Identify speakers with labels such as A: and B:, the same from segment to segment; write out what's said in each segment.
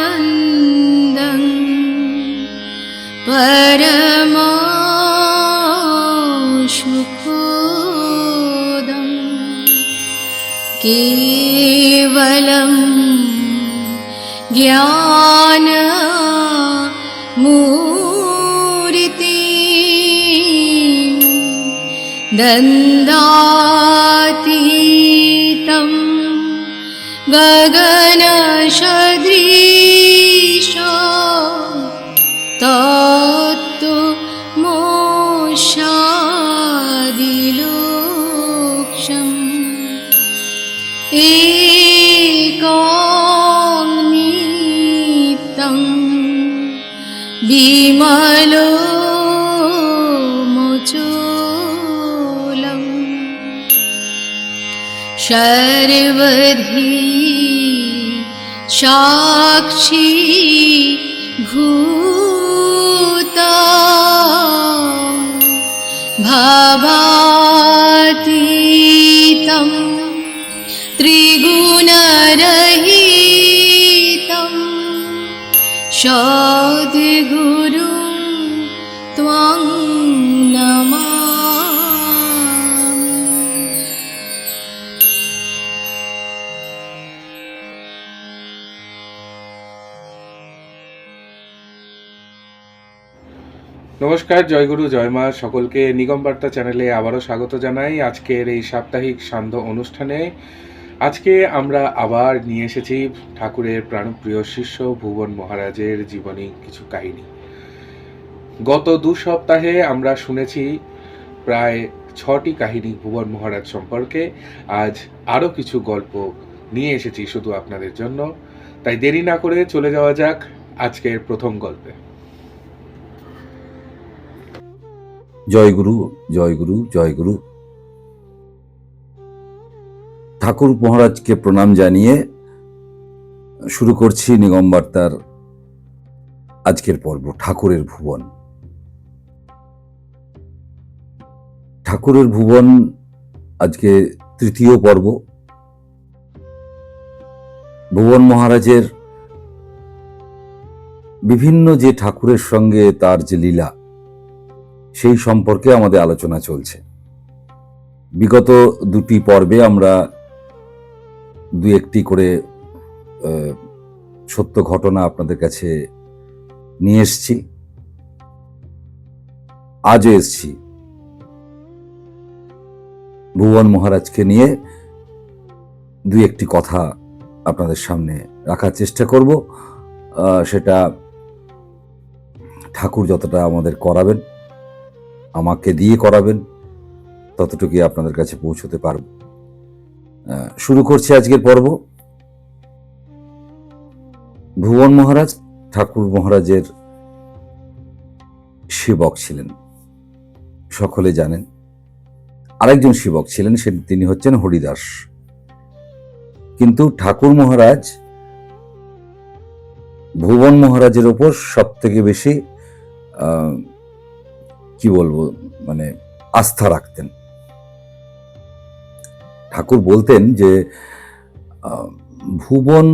A: ब्रह्मानन्दं परमाशुभोदं केवलं ज्ञानमूर्ति दन्दातीतं गगनसदृश तत्त्वमोक्षादिलोक्ष्यम् एकं नित्यं विमलोमोचोलम् सर्वधी साक्षी भूता भावातीतं त्रिगुणरहितं सद्गुरुं त्वं नमामि।
B: নমস্কার, জয়গুরু জয় মা। সকলকে নিগম বার্তা চ্যানেলে আবারও স্বাগত জানাই। আজকের এই সাপ্তাহিক সান্ধ্য অনুষ্ঠানে আজকে আমরা আবার নিয়ে এসেছি ঠাকুরের প্রাণপ্রিয় শিষ্য ভুবন মহারাজের জীবনী কিছু কাহিনী। গত 2 সপ্তাহে আমরা শুনেছি প্রায় 6টি কাহিনী ভুবন মহারাজ সম্পর্কে। আজ আরও কিছু গল্প নিয়ে এসেছি শুধু আপনাদের জন্য। তাই দেরি না করে চলে যাওয়া যাক আজকের প্রথম গল্পে।
C: জয়গুরু জয়গুরু জয়গুরু। ঠাকুর মহারাজকে প্রণাম জানিয়ে শুরু করছি নিগম বার্তার আজকের পর্ব, ঠাকুরের ভুবন। ঠাকুরের ভুবন আজকে 3য় পর্ব। ভুবন মহারাজের বিভিন্ন যে ঠাকুরের সঙ্গে তার যে লীলা, সেই সম্পর্কে আমাদের আলোচনা চলছে। বিগত 2টি পর্বে আমরা 2-1টি করে সত্য ঘটনা আপনাদের কাছে নিয়ে এসছি। আজও এসছি ভুবন মহারাজকে নিয়ে 2-1টি কথা আপনাদের সামনে রাখার চেষ্টা করব। সেটা ঠাকুর যতটা আমাদের করাবেন, আমাকে দিয়ে করাবেন, ততটুকুই আপনাদের কাছে পৌঁছতে পারব। শুরু করছি আজকের পর্ব। ভুবন মহারাজ ঠাকুর মহারাজের সেবক ছিলেন, সকলে জানেন। আরেকজন সেবক ছিলেন, তিনি হচ্ছেন হরিদাস। কিন্তু ঠাকুর মহারাজ ভুবন মহারাজের ওপর সব থেকে বেশি কি বলবো, মানে আস্থা রাখতেন। ঠাকুর বলতেন যে ভুবন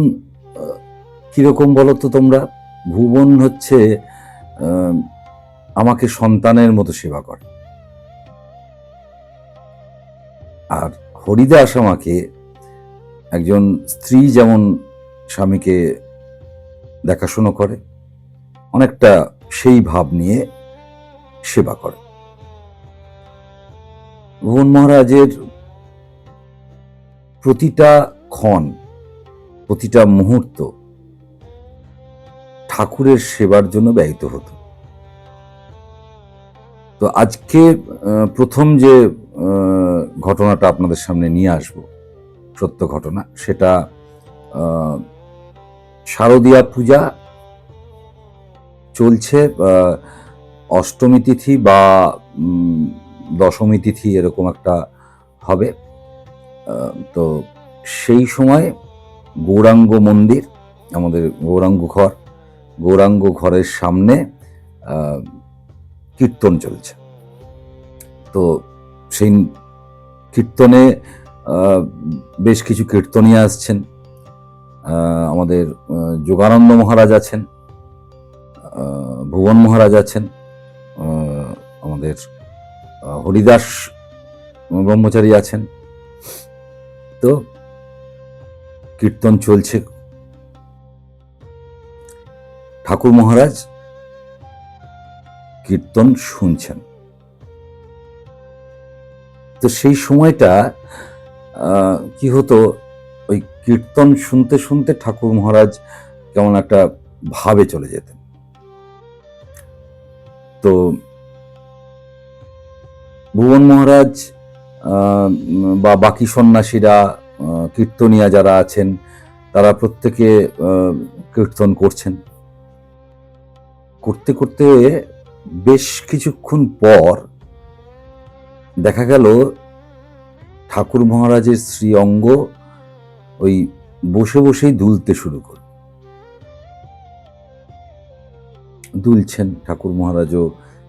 C: কিরকম বলতো তোমরা, ভুবন হচ্ছে আমাকে সন্তানের মতো সেবা করে, আর হরিদাস আমাকে একজন স্ত্রী যেমন স্বামীকে দেখাশোনা করে, অনেকটা সেই ভাব নিয়ে সেবা করে। ভুবন মহারাজের প্রতিটা ক্ষণ, প্রতিটা মুহূর্ত ঠাকুরের সেবার জন্য ব্যয়িত হতো। তো আজকে প্রথম যে ঘটনাটা আপনাদের সামনে নিয়ে আসব, সত্য ঘটনা, সেটা শারদীয়া পূজা চলছে, অষ্টমী তিথি বা দশমী তিথি এরকম একটা হবে। তো সেই সময় গৌরাঙ্গ মন্দির, আমাদের গৌরাঙ্গ ঘরের সামনে কীর্তন চলছে। তো সেই কীর্তনে বেশ কিছু কীর্তনীয় আসছেন। আমাদের যোগানন্দ মহারাজ আছেন, ভুবন মহারাজ আছেন, আমাদের হরিদাস ব্রহ্মচারী আছেন। তো কীর্তন চলছে, ঠাকুর মহারাজ কীর্তন শুনছেন। তো সেই সময়টা কি হতো, ওই কীর্তন শুনতে শুনতে ঠাকুর মহারাজ কেমন একটা ভাবে চলে যেতেন। তো ভুবন মহারাজ বা বাকি সন্ন্যাসীরা, কীর্তনিয়া যারা আছেন, তারা প্রত্যেকে কীর্তন করছেন। করতে করতে বেশ কিছুক্ষণ পর দেখা গেল ঠাকুর মহারাজের শ্রী অঙ্গ ওই বসে বসেই দুলতে শুরু করল। দুলছেন, ঠাকুর মহারাজও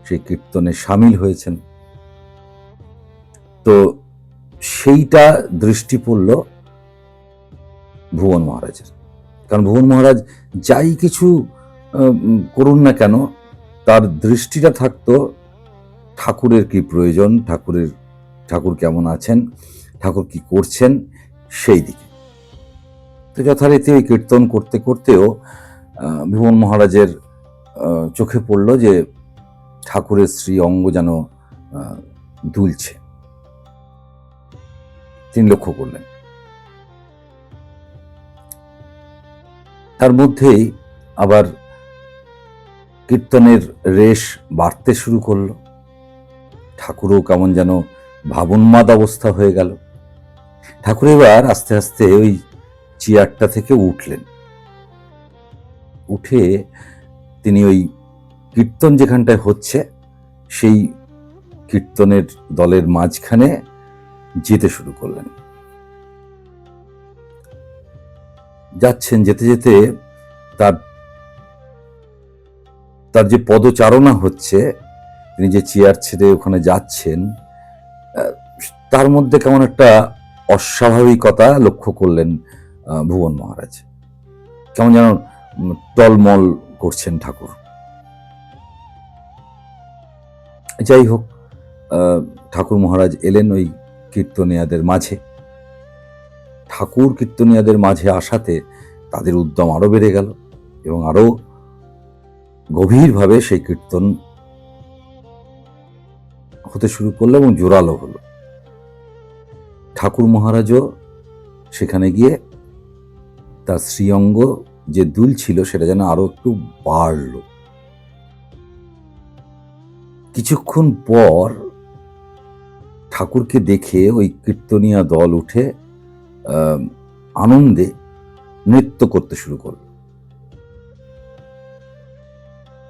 C: সেই কীর্তনে সামিল হয়েছেন। তো সেইটা দৃষ্টি পড়ল ভুবন মহারাজের। কারণ ভুবন মহারাজ যাই কিছু করুন না কেন, তার দৃষ্টিটা থাকতো ঠাকুরের কি প্রয়োজন, ঠাকুর কেমন আছেন, ঠাকুর কি করছেন সেই দিকে। তো যথারীতি ওই কীর্তন করতে করতেও ভুবন মহারাজের চোখে পড়ল যে ঠাকুরের শ্রী অঙ্গ যেন দুলছে। তিনি লক্ষ্য করলেন। তার মধ্যেই আবার কীর্তনের রেশ বাড়তে শুরু করলো। ঠাকুরও কেমন যেন ভাবোন্মাদ অবস্থা হয়ে গেল। ঠাকুর এবার আস্তে আস্তে ওই চেয়ারটা থেকে উঠলেন। উঠে তিনি ওই কীর্তন যেখানটায় হচ্ছে সেই কীর্তনের দলের মাঝখানে যেতে শুরু করলেন। যাচ্ছেন, যেতে যেতে তার যে পদচারণা হচ্ছে, তিনি যে চেয়ার ছেড়ে ওখানে যাচ্ছেন, তার মধ্যে কেমন একটা অস্বাভাবিকতা লক্ষ্য করলেন ভুবন মহারাজ। কেমন যেন টলমল করছেন ঠাকুর। যাই হোক, ঠাকুর মহারাজ এলেন ওই কীর্তনিয়াদের মাঝে। ঠাকুর কীর্তনিয়াদের মাঝে আসাতে তাদের উদ্যম আরো বেড়ে গেল এবং আরো গভীরভাবে সেই কীর্তন হতে শুরু করলো এবং জোরালো হলো। ঠাকুর মহারাজও সেখানে গিয়ে তার শ্রীঅঙ্গ যে দুল ছিল সেটা যেন আরো একটু বাড়ল। কিছুক্ষণ পর ঠাকুরকে দেখে ওই কীর্তনিয়া দল উঠে আনন্দে নৃত্য করতে শুরু করল।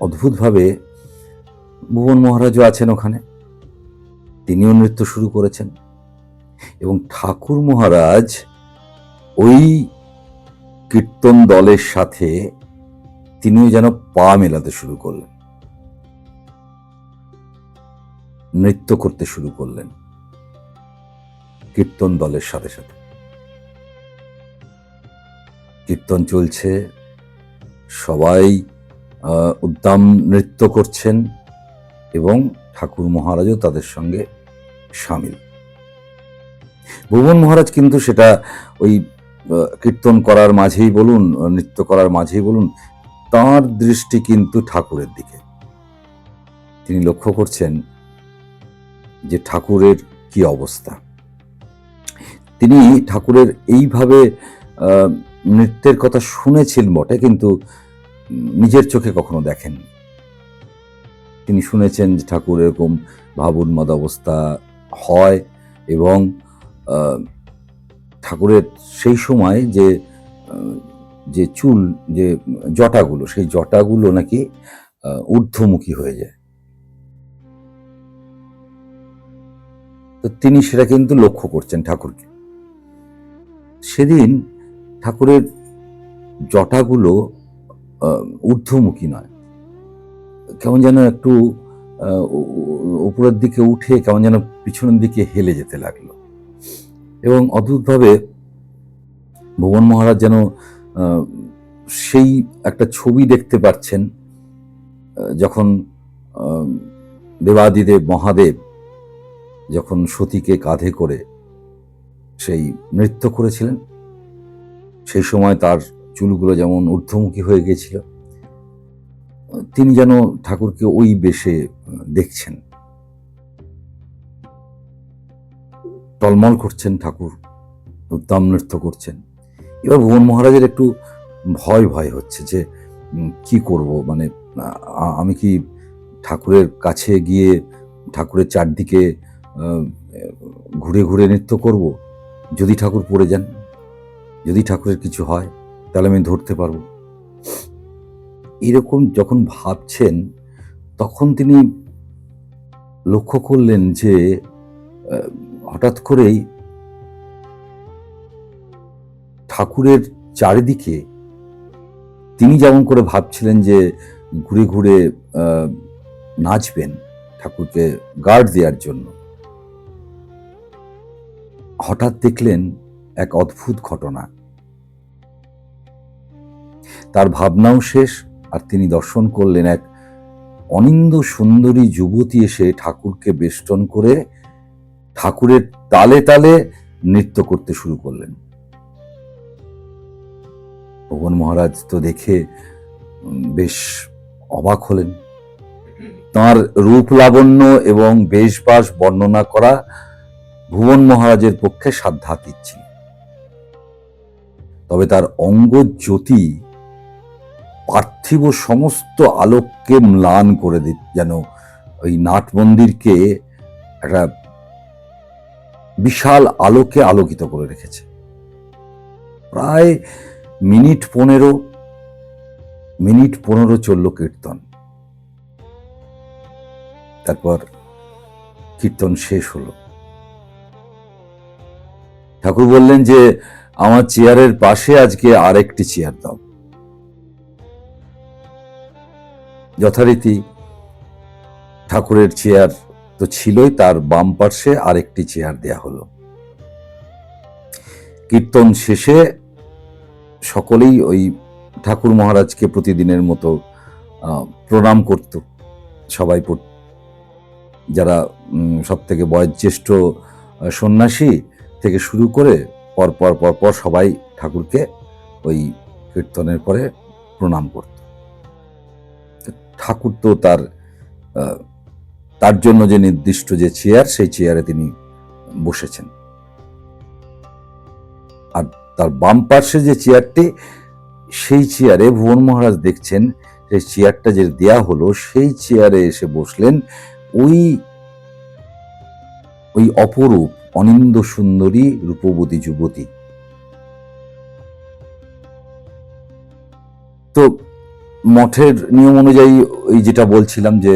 C: অদ্ভুতভাবে ভুবন মহারাজও আছেন ওখানে, তিনিও নৃত্য শুরু করেছেন এবং ঠাকুর মহারাজ ওই কীর্তন দলের সাথে তিনিও যেন পা মেলাতে শুরু করলেন, নৃত্য করতে শুরু করলেন কীর্তন দলের সাথে সাথে। কীর্তন চলছে, সবাই উদ্দাম নৃত্য করছেন এবং ঠাকুর মহারাজও তাদের সঙ্গে সামিল। ভুবন মহারাজ কিন্তু সেটা ওই কীর্তন করার মাঝেই বলুন, নৃত্য করার মাঝেই বলুন, তাঁর দৃষ্টি কিন্তু ঠাকুরের দিকে। তিনি লক্ষ্য করছেন যে ঠাকুরের কি অবস্থা। তিনি ঠাকুরের এইভাবে নৃত্যের কথা শুনেছেন বটে, কিন্তু নিজের চোখে কখনো দেখেননি। তিনি শুনেছেন যে ঠাকুর এরকম ভাবোন্মাদ অবস্থা হয়, এবং ঠাকুরের সেই সময় যে যে চুল, যে জটাগুলো, সেই জটাগুলো নাকি ঊর্ধ্বমুখী হয়ে যায়। তো তিনি সেটা কিন্তু লক্ষ্য করছেন ঠাকুরকে। সেদিন ঠাকুরের জটাগুলো ঊর্ধ্বমুখী নয়, কেমন যেন একটু উপরের দিকে উঠে কেমন যেন পিছনের দিকে হেলে যেতে লাগলো, এবং অদ্ভুতভাবে ভুবন মহারাজ যেন সেই একটা ছবি দেখতে পাচ্ছেন, যখন দেবাদিদেব মহাদেব যখন সতীকে কাঁধে করে সেই নৃত্য করেছিলেন, সেই সময় তার চুলগুলো যেমন ঊর্ধ্বমুখী হয়ে গিয়েছিল, তিনি যেন ঠাকুরকে ওই বেশে দেখছেন। টলমল করছেন ঠাকুর, উদ্দাম নৃত্য করছেন। এবার ভুবন মহারাজের একটু ভয় ভয় হচ্ছে যে কি করব, মানে আমি কি ঠাকুরের কাছে গিয়ে ঠাকুরের চারদিকে ঘুরে ঘুরে নৃত্য করব? যদি ঠাকুর পড়ে যান, যদি ঠাকুরের কিছু হয়, তাহলে আমি ধরতে পারবো। এরকম যখন ভাবছেন, তখন তিনি লক্ষ্য করলেন যে হঠাৎ করেই ঠাকুরের চারিদিকে তিনি যেমন করে ভাবছিলেন যে ঘুরে ঘুরে নাচবেন ঠাকুরকে গার্ড দেওয়ার জন্য, হঠাৎ দেখলেন এক অদ্ভুত ঘটনা। তার ভাবনাও শেষ, আর তিনি দর্শন করলেন এক অনিন্দ সুন্দরী যুবতী এসে ঠাকুরকে বেষ্টন করে ঠাকুরের তালে তালে নৃত্য করতে শুরু করলেন। ভুবন মহারাজ তো দেখে বেশ অবাক হলেন। তাঁর রূপ লাবণ্য এবং বেশবাস বর্ণনা করা ভুবন মহারাজের পক্ষে সাধ্যাতীত ছিল। তবে তার অঙ্গ জ্যোতি পার্থিব সমস্ত আলোককে ম্লান করে দিত, যেন ওই নাট মন্দিরকে একটা বিশাল আলোকে আলোকিত করে রেখেছে। প্রায় মিনিট 15 চলল কীর্তন। তারপর কীর্তন শেষ হলো। ঠাকুর বললেন যে আমার চেয়ারের পাশে আজকে আরেকটি চেয়ার দাও। যথারীতি ঠাকুরের চেয়ার তো ছিলই, তার বাম পার্শ্বে আরেকটি চেয়ার দেয়া হলো। কীর্তন শেষে সকলেই ওই ঠাকুর মহারাজকে প্রতিদিনের মতো প্রণাম করত। সবাই, যারা সব থেকে বয়োজ্যেষ্ঠ সন্ন্যাসী থেকে শুরু করে পরপর সবাই ঠাকুরকে ওই কীর্তনের পরে প্রণাম করত। ঠাকুর তো তার জন্য যে নির্দিষ্ট যে চেয়ার, সেই চেয়ারে তিনি বসেছেন। আর তার বাম পার্শ্বে যে চেয়ারটি, সেই চেয়ারে ভুবন মহারাজ দেখছেন সেই চেয়ারটা যে দেয়া হলো, সেই চেয়ারে এসে বসলেন ওই অপরূপ অনিন্দ সুন্দরী রূপবতী যুবতী। তো মঠের নিয়ম অনুযায়ী ওই যেটা বলছিলাম যে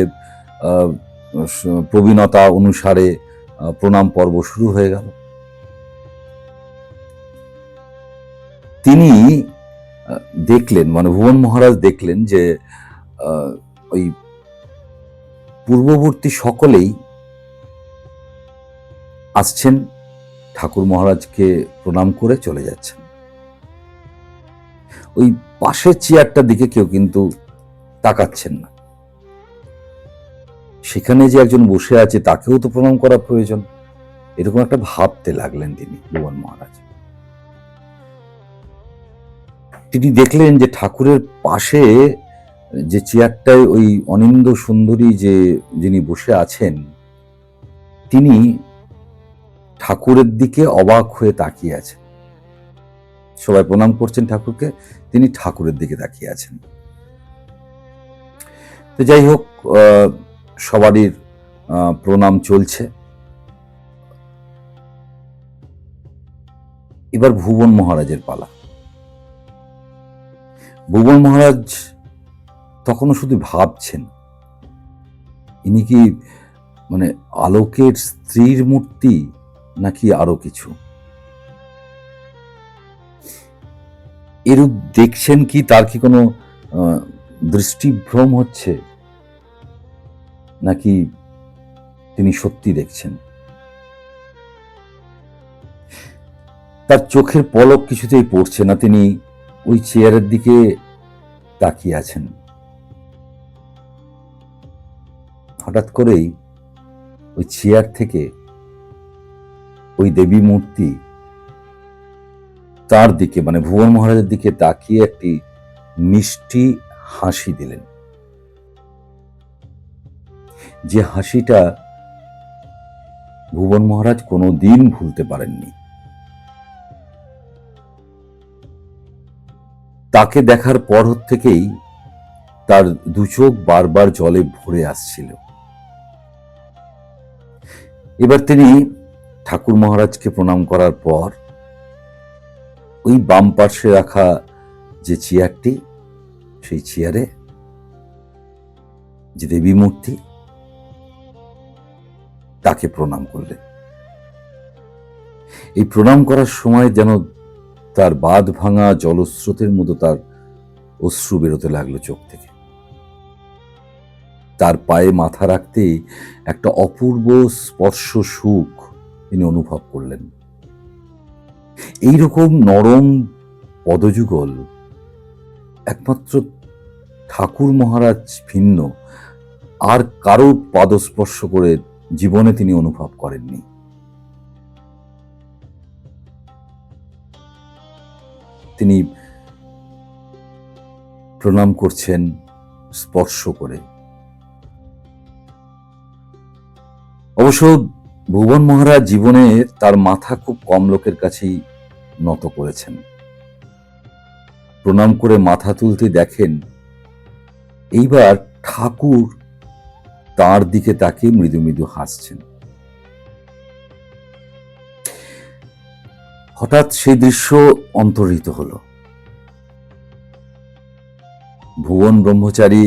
C: প্রবীণতা অনুসারে প্রণাম পর্ব শুরু হয়ে গেল। তিনি দেখলেন, মানে ভুবন মহারাজ দেখলেন যে ওই পূর্ববর্তী সকলেই আসছেন, ঠাকুর মহারাজকে প্রণাম করে চলে যাচ্ছেন। ওই পাশের চেয়ারটার দিকে কেউ কিন্তু তাকাচ্ছেন না। সেখানে যে একজন বসে আছে, তাকেও তো প্রণাম করা প্রয়োজন, এরকম একটা ভাবতে লাগলেন তিনি, ভুবন মহারাজ। তিনি দেখলেন যে ঠাকুরের পাশে যে চেয়ারটায় ওই অনিন্দ সুন্দরী যিনি বসে আছেন, তিনি ঠাকুরের দিকে অবাক হয়ে তাকিয়ে আছেন। সবাই প্রণাম করছেন ঠাকুরকে, তিনি ঠাকুরের দিকে তাকিয়ে আছেন। তো যাই হোক, সবারই প্রণাম চলছে। এবার ভুবন মহারাজের পালা। ভুবন মহারাজ তখনও শুধু ভাবছেন, ইনি কি মানে আলোকের স্ত্রীর মূর্তি নাকি আরো কিছু। এরূপ দেখছেন কি, তার কি কোনো দৃষ্টিভ্রম হচ্ছে, নাকি তিনি সত্যি দেখছেন। তার চোখের পলক কিছুতেই পড়ছে না, তিনি ওই চেয়ারের দিকে তাকিয়ে আছেন। হঠাৎ করেই ওই চেয়ার থেকে ওই দেবী মূর্তি তার দিকে মানে ভুবন মহারাজের দিকে তাকিয়ে একটি মিষ্টি হাসি দিলেন, যে হাসিটা ভুবন মহারাজ কোনোদিন ভুলতে পারেননি। তাকে দেখার পর থেকেই তার দু চোখ বারবার জলে ভরে আসছিল। এবার তিনি ঠাকুর মহারাজকে প্রণাম করার পর ওই বাম পার্শ্বে রাখা যে চেয়ারটি, সেই চেয়ারে যে দেবী মূর্তি, তাকে প্রণাম করলেন। এই প্রণাম করার সময় যেন তার বাঁধ ভাঙা জলস্রোতের মতো তার অশ্রু বেরোতে লাগলো চোখ থেকে। তার পায়ে মাথা রাখতেই একটা অপূর্ব স্পর্শ সুখ তিনি অনুভব করলেন। এইরকম নরম পদযুগল একমাত্র ঠাকুর মহারাজ ভিন্ন আর কারো পাদস্পর্শ করে জীবনে তিনি অনুভব করেননি। তিনি প্রণাম করছেন স্পর্শ করে। অবশ্য ভুবন মহারাজ জীবনে তার মাথা খুব কম লোকের কাছেই নত করেছেন। প্রণাম করে মাথা তুলতে দেখেন এইবার ঠাকুর তার দিকে তাকিয়ে মৃদু মৃদু হাসছেন। হঠাৎ সেই দৃশ্য অন্তর্হিত হলো। ভুবন ব্রহ্মচারী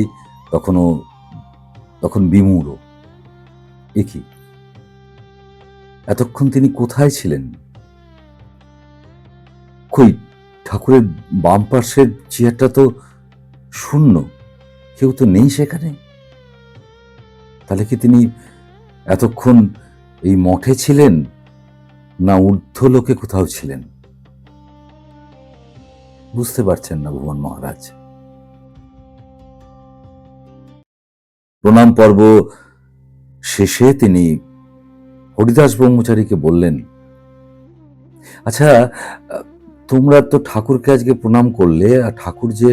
C: তখন বিমূঢ়। এ কি, এতক্ষণ তিনি কোথায় ছিলেন? কই, ঠাকুরের বাম পার্শ্বের চেয়ারটা তো শূন্য, কেউ তো নেই সেখানে। তাহলে কি তিনি এতক্ষণ এই মঠে ছিলেন, না ঊর্ধ্ব লোকে কোথাও ছিলেন? বুঝতে পারছেন না ভুবন মহারাজ। প্রণাম পর্ব শেষে তিনি হরিদাস ব্রহ্মচারীকে বললেন, আচ্ছা, তোমরা তো ঠাকুরকে আজকে প্রণাম করলে, আর ঠাকুর যে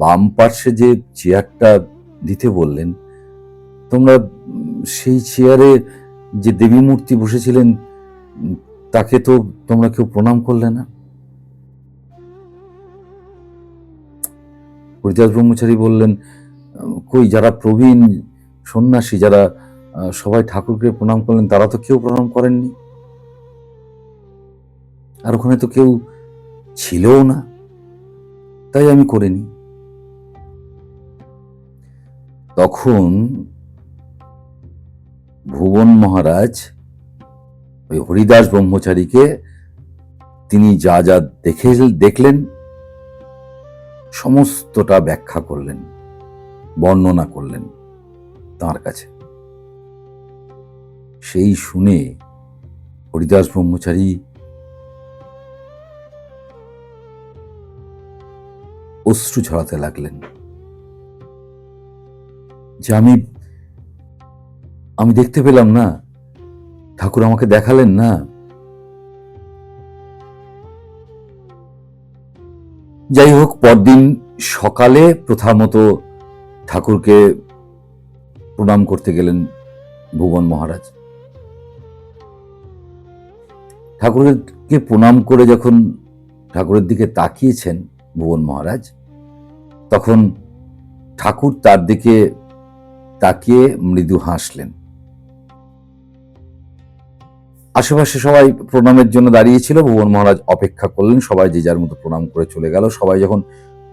C: বাম পার্শ্বে যে চেয়ারটা দিতে বললেন, তোমরা সেই চেয়ারে যে দেবী মূর্তি বসেছিলেন তাকে তো তোমরা কেউ প্রণাম করলে না। হরিদাস ব্রহ্মচারী বললেন, কই, যারা প্রবীণ সন্ন্যাসী, যারা সবাই ঠাকুরকে প্রণাম করলেন, তারা তো কেউ প্রণাম করেননি, আর ওখানে তো কেউ ছিলও না, তাই আমি করিনি। তখন ভুবন মহারাজ ওই হরিদাস ব্রহ্মচারীকে তিনি যা যা দেখলেন সমস্তটা ব্যাখ্যা করলেন, বর্ণনা করলেন তাঁর কাছে। সেই শুনে হরিদাস ব্রহ্মচারী অশ্রু ঝরাতে লাগলেন, যে আমি দেখতে পেলাম না, ঠাকুর আমাকে দেখালেন না। যাই হোক, পরদিন সকালে প্রথা মতো ঠাকুরকে প্রণাম করতে গেলেন ভুবন মহারাজ। ঠাকুরকে প্রণাম করে যখন ঠাকুরের দিকে তাকিয়েছেন ভুবন মহারাজ, তখন ঠাকুর তার দিকে তাকিয়ে মৃদু হাসলেন। আশেপাশে সবাই প্রণামের জন্য দাঁড়িয়েছিল। ভুবন মহারাজ অপেক্ষা করলেন, সবাই যে যার মতো প্রণাম করে চলে গেল। সবাই যখন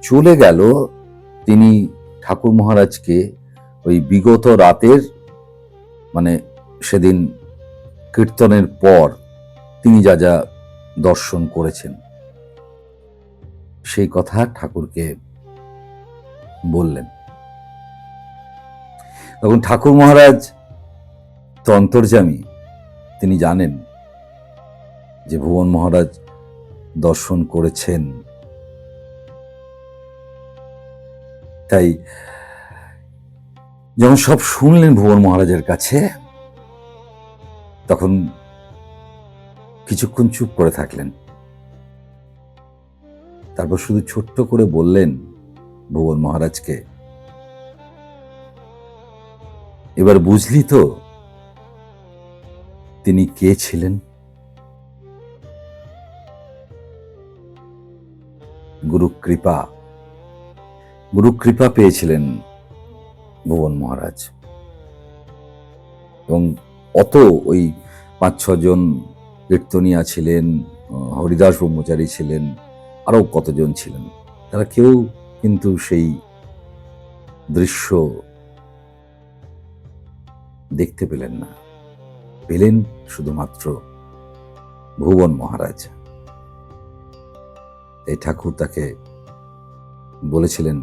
C: চলে গেল, তিনি ঠাকুর মহারাজকে ওই বিগত রাতের, মানে সেদিন কীর্তনের পর তিনি যা যা দর্শন করেছেন সেই কথা ঠাকুরকে বললেন। তখন ঠাকুর মহারাজ তো অন্তর্যামী, তিনি জানেন যে ভুবন মহারাজ দর্শন করেছেন। তাই যখন সব শুনলেন ভুবন মহারাজের কাছে, তখন কিছুক্ষণ চুপ করে থাকলেন। তারপর শুধু ছোট্ট করে বললেন ভুবন মহারাজকে, এবার বুঝলি তো তিনি কে ছিলেন? গুরু কৃপা পেয়েছিলেন ভুবন মহারাজ। এবং অত ওই 5-6 জন কীর্তনিয়া ছিলেন, হরিদাস ব্রহ্মচারী ছিলেন, আরো কতজন ছিলেন, তারা কেউ কিন্তু সেই দৃশ্য দেখতে পেলেন না। পেলেন শুধুমাত্র ভুবন মহারাজ। এই ঠাকুর তাকে বলেছিলেন,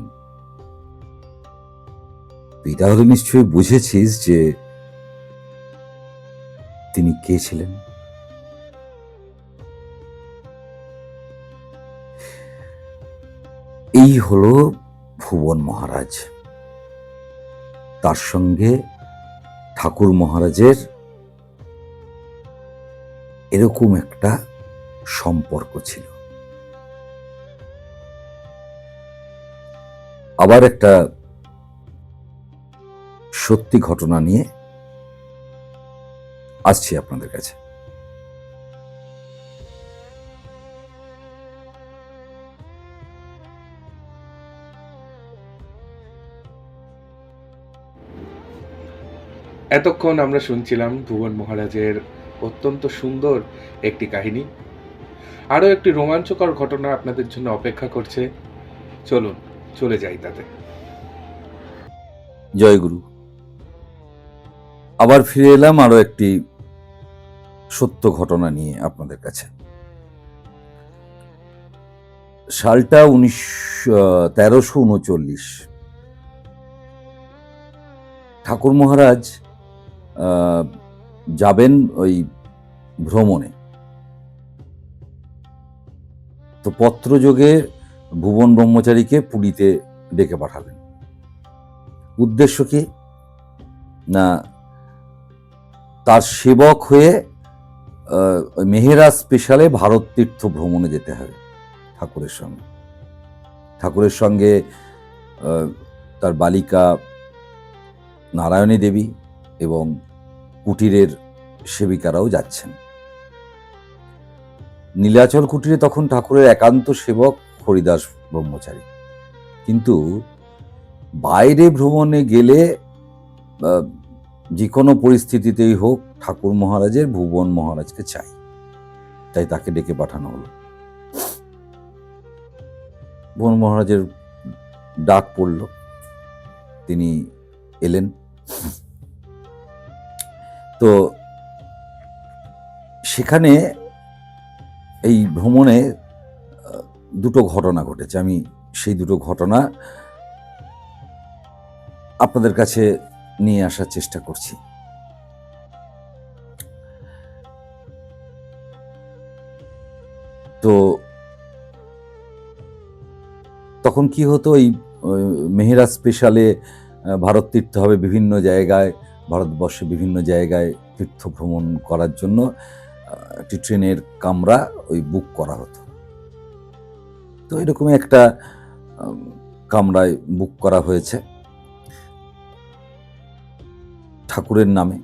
C: তুই তাহলে নিশ্চয়ই বুঝেছিস যে তিনি কে ছিলেন। এই হলো ভুবন মহারাজ। তার সঙ্গে ঠাকুর মহারাজের এরকম একটা সম্পর্ক ছিল। আবার একটা সত্যি ঘটনা নিয়ে আসছি আপনাদের কাছে।
B: এতক্ষণ আমরা শুনছিলাম ভুবন মহারাজের অত্যন্ত সুন্দর একটি কাহিনী। আরও একটি রোমাঞ্চকর ঘটনা আপনাদের জন্য অপেক্ষা করছে, চলুন চলে যাই তাতে।
C: জয়গুরু। আবার ফিরে এলাম আরো একটি সত্য ঘটনা নিয়ে আপনাদের কাছে। সালটা 1339। ঠাকুর মহারাজ যাবেন ওই ভ্রমণে। তো পত্রযোগে ভুবন ব্রহ্মচারীকে পুরীতে ডেকে পাঠালেন। উদ্দেশ্য কি না, তার সেবক হয়ে মেহেরা স্পেশালে ভারত তীর্থ ভ্রমণে যেতে হবে ঠাকুরের সঙ্গে তার বালিকা নারায়ণী দেবী এবং কুটিরের সেবিকারাও যাচ্ছেন। নীলাচল কুটিরে তখন ঠাকুরের একান্ত সেবক হরিদাস ব্রহ্মচারী। কিন্তু বাইরে ভ্রমণে গেলে যে কোনো পরিস্থিতিতেই হোক ঠাকুর মহারাজের ভুবন মহারাজকে চাই, তাই তাকে ডেকে পাঠানো হলো। ভুবন মহারাজের ডাক পড়ল, তিনি এলেন। তো সেখানে এই ভ্রমণে দুটো ঘটনা ঘটেছে। আমি সেই দুটো ঘটনা আপনাদের কাছে নিয়ে আসার চেষ্টা করছি। তো তখন কি হতো, এই মেহেরা স্পেশালে ভারত তীর্থ হবে, বিভিন্ন জায়গায় ভারতবর্ষে বিভিন্ন জায়গায় তীর্থ ভ্রমণ করার জন্য একটি ট্রেনের কামরা ওই বুক করা হতো। তো এরকমই একটা কামরায় বুক করা হয়েছে ঠাকুরের নামে।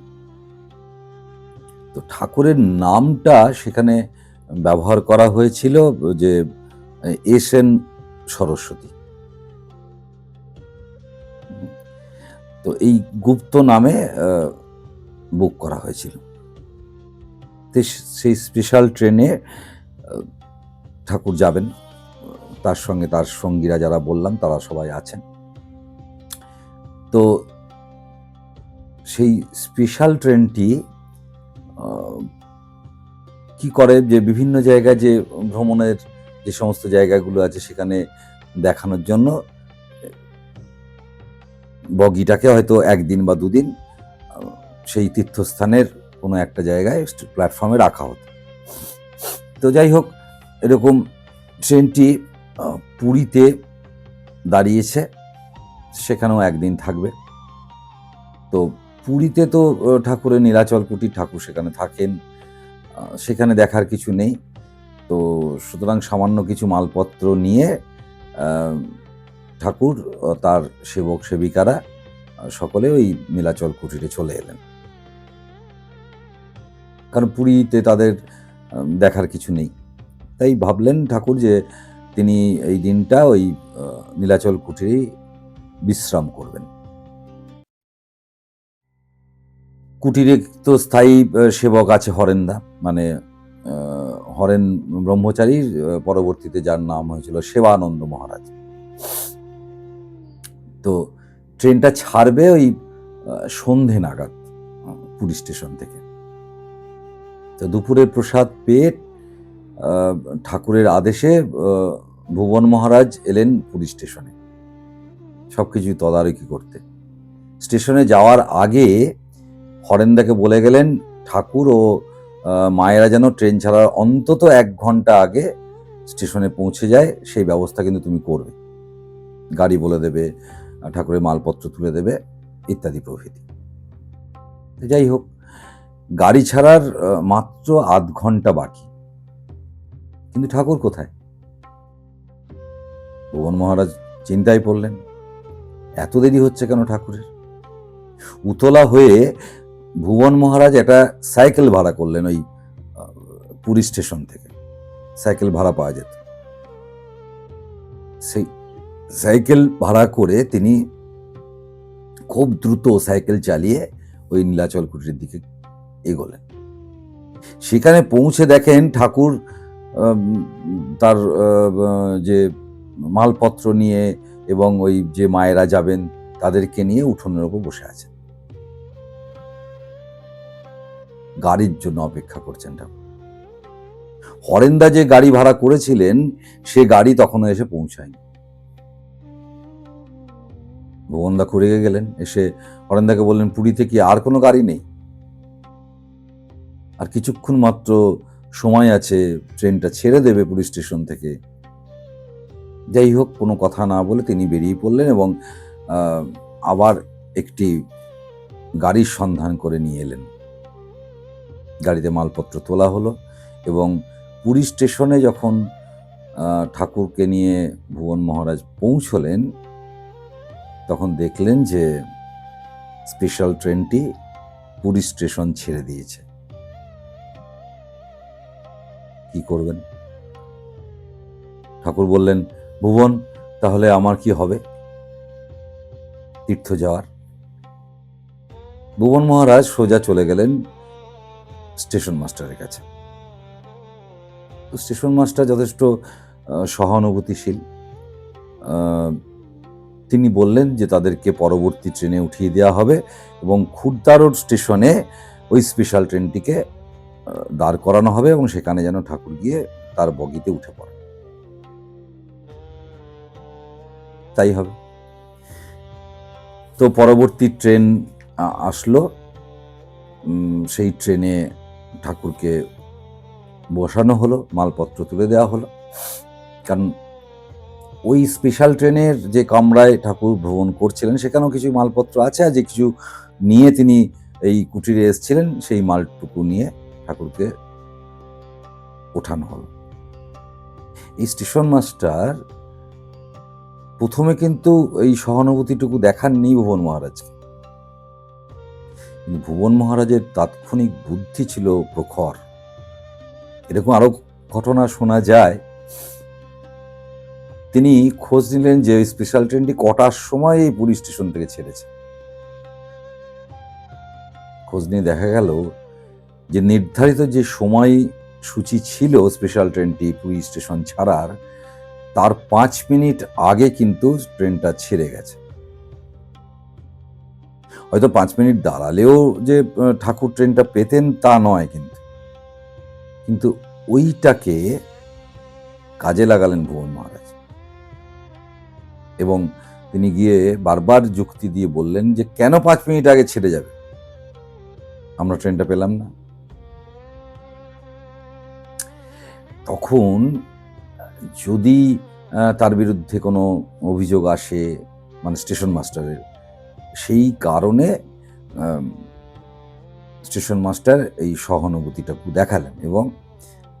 C: তো ঠাকুরের নামটা সেখানে ব্যবহার করা হয়েছিল যে এস এন সরস্বতী। তো এই গুপ্ত নামে বুক করা হয়েছিল। সেই স্পেশাল ট্রেনে ঠাকুর যাবেন, তার সঙ্গে তার সঙ্গীরা যারা বললাম তারা সবাই আছেন। তো সেই স্পেশাল ট্রেনটি কি করে, যে বিভিন্ন জায়গায় যে ভ্রমণের যে সমস্ত জায়গাগুলো আছে সেখানে দেখানোর জন্য বগিটাকে হয়তো একদিন বা দুদিন সেই তীর্থস্থানের কোনো একটা জায়গায় প্ল্যাটফর্মে রাখা হতো। তো যাই হোক, এরকম ট্রেনটি পুরীতে দাঁড়িয়েছে, সেখানেও একদিন থাকবে। তো পুরীতে তো ঠাকুরের নীলাচল কুটির, ঠাকুর সেখানে থাকেন, সেখানে দেখার কিছু নেই। তো সুতরাং সামান্য কিছু মালপত্র নিয়ে ঠাকুর তার সেবক সেবিকারা সকলে ওই নীলাচল কুটিরে চলে এলেন, কারণ পুরীতে তাদের দেখার কিছু নেই। তাই ভাবলেন ঠাকুর যে তিনি এই দিনটা ওই নীলাচল কুটিরেই বিশ্রাম করবেন। কুটিরে তো স্থায়ী সেবক আছে হরেন্দা, মানে হরেন ব্রহ্মচারীর পরবর্তীতে যার নাম হয়েছিল সেবানন্দ মহারাজ। তো ট্রেনটা ছাড়বে ওই সন্ধে নাগাদ পুরী স্টেশন থেকে। তো দুপুরের প্রসাদ পেয়ে ঠাকুরের আদেশে ভুবন মহারাজ এলেন পুরী স্টেশনে সবকিছু তদারকি করতে। স্টেশনে যাওয়ার আগে হরেন্দাকে বলে গেলেন ঠাকুর ও মায়েরা যেন ট্রেন ছাড়ার অন্তত 1 ঘন্টা আগে স্টেশনে পৌঁছে যায়, সেই ব্যবস্থা কিন্তু তুমি করবে। গাড়ি বলে দেবে, ঠাকুরের মালপত্র তুলে দেবে, ইত্যাদি প্রভৃতি। যাই হোক, গাড়ি ছাড়ার মাত্র 0.5 ঘন্টা বাকি, কিন্তু ঠাকুর কোথায়? ভুবন মহারাজ চিন্তায় পড়লেন, এত দেরি হচ্ছে কেন ঠাকুরের? উতলা হয়ে ভুবন মহারাজ একটা সাইকেল ভাড়া করলেন ওই পুরী স্টেশন থেকে। সাইকেল ভাড়া পাওয়া যেত। সেই সাইকেল ভাড়া করে তিনি খুব দ্রুত সাইকেল চালিয়ে ওই নীলাচল কুটিরের দিকে এগোলেন। সেখানে পৌঁছে দেখেন ঠাকুর তার যে মালপত্র নিয়ে এবং ওই যে মায়েরা যাবেন তাদেরকে নিয়ে উঠোনের উপর বসে আছেন, গাড়ির জন্য অপেক্ষা করছেন ঠাকুর। হরেন্দা যে গাড়ি ভাড়া করেছিলেন সে গাড়ি তখনও এসে পৌঁছায়নি। ভুবনদা খুঁড়ে গেলেন, এসে হরেন্দাকে বললেন, পুরীতে কি আর কোনো গাড়ি নেই? আর কিছুক্ষণ মাত্র সময় আছে, ট্রেনটা ছেড়ে দেবে পুরী স্টেশন থেকে। যাই হোক, কোনো কথা না বলে তিনি বেরিয়ে পড়লেন এবং আবার একটি গাড়ির সন্ধান করে নিয়ে এলেন। গাড়িতে মালপত্র তোলা হলো এবং পুরী স্টেশনে যখন ঠাকুরকে নিয়ে ভুবন মহারাজ পৌঁছলেন তখন দেখলেন যে স্পেশাল ট্রেনটি পুরী স্টেশন ছেড়ে দিয়েছে। কি করবেন? ঠাকুর বললেন, ভুবন, তাহলে আমার কি হবে তীর্থ যাওয়ার? ভুবন মহারাজ সোজা চলে গেলেন স্টেশন মাস্টারের কাছে। স্টেশন মাস্টার যথেষ্ট সহানুভূতিশীল। তিনি বললেন যে তাদেরকে পরবর্তী ট্রেনে উঠিয়ে দেওয়া হবে এবং খুর্দা রোড স্টেশনে ওই স্পেশাল ট্রেনটিকে দাঁড় করানো হবে এবং সেখানে যেন ঠাকুর গিয়ে তার বগিতে উঠে পড়ে। তাই হবে। তো পরবর্তী ট্রেন আসলো, সেই ট্রেনে ঠাকুরকে বসানো হলো, মালপত্র তুলে দেওয়া হলো। কারণ ওই স্পেশাল ট্রেনের যে কামরায় ঠাকুর ভ্রমণ করছিলেন সেখানেও কিছু মালপত্র আছে, আর যে কিছু নিয়ে তিনি এই কুটিরে এসেছিলেন সেই মালটুকু নিয়ে ঠাকুরকে ওঠানো হলো। এই স্টেশন মাস্টার প্রথমে কিন্তু এই সহানুভূতিটুকু দেখাননি ভুবন মহারাজকে, কিন্তু ভুবন মহারাজের তাৎক্ষণিক বুদ্ধি ছিল প্রখর। এরকম আরো ঘটনা শোনা যায়। তিনি খোঁজ নিলেন যে ওই স্পেশাল ট্রেনটি কটার সময় এই পুরী স্টেশন থেকে ছেড়েছে। খোঁজ নিয়ে দেখা গেল যে নির্ধারিত যে সময় সূচি ছিল স্পেশাল ট্রেনটি পুরী স্টেশন ছাড়ার, তার 5 মিনিট আগে কিন্তু ট্রেনটা ছেড়ে গেছে। হয়তো 5 মিনিট দাঁড়ালেও যে ঠাকুর ট্রেনটা পেতেন তা নয়, কিন্তু ওইটাকে কাজে লাগালেন ভুবন মহারাজ, এবং তিনি গিয়ে বারবার যুক্তি দিয়ে বললেন যে কেন 5 মিনিট আগে ছেড়ে যাবে, আমরা ট্রেনটা পেলাম না। তখন যদি তার বিরুদ্ধে কোনো অভিযোগ আসে, মানে স্টেশন মাস্টারের, সেই কারণে স্টেশন মাস্টার এই সহানুভূতিটাকে দেখালেন এবং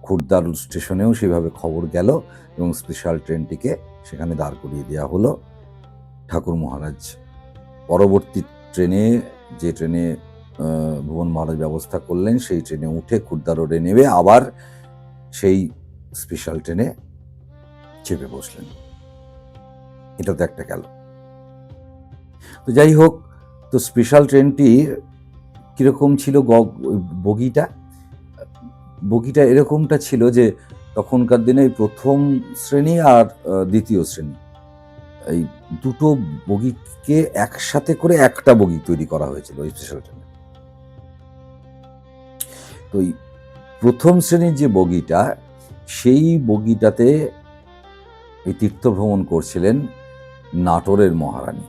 C: খুরদারুল স্টেশনেও সেভাবে খবর গেল এবং স্পেশাল ট্রেনটিকে সেখানে দাঁড় করিয়ে দেওয়া হলো। ঠাকুর মহারাজ পরবর্তী ট্রেনে, যে ট্রেনে ভুবন মহারাজ ব্যবস্থা করলেন, সেই ট্রেনে উঠে খুরদা রোডে নেমে আবার সেই স্পেশাল ট্রেনে চেপে বসলেন। এটা তো একটা গেল। তো যাই হোক, তো স্পেশাল ট্রেনটি কিরকম ছিল, বগিটা এরকমটা ছিল যে তখনকার দিনে প্রথম শ্রেণী আর দ্বিতীয় শ্রেণী, এই দুটো বগিকে একসাথে করে একটা বগি তৈরি করা হয়েছিল ওই স্পেশাল ট্রেনে। তো এই প্রথম শ্রেণীর যে বগিটা, সেই বগিটাতে এই তীর্থ ভ্রমণ করছিলেন নাটোরের মহারানী,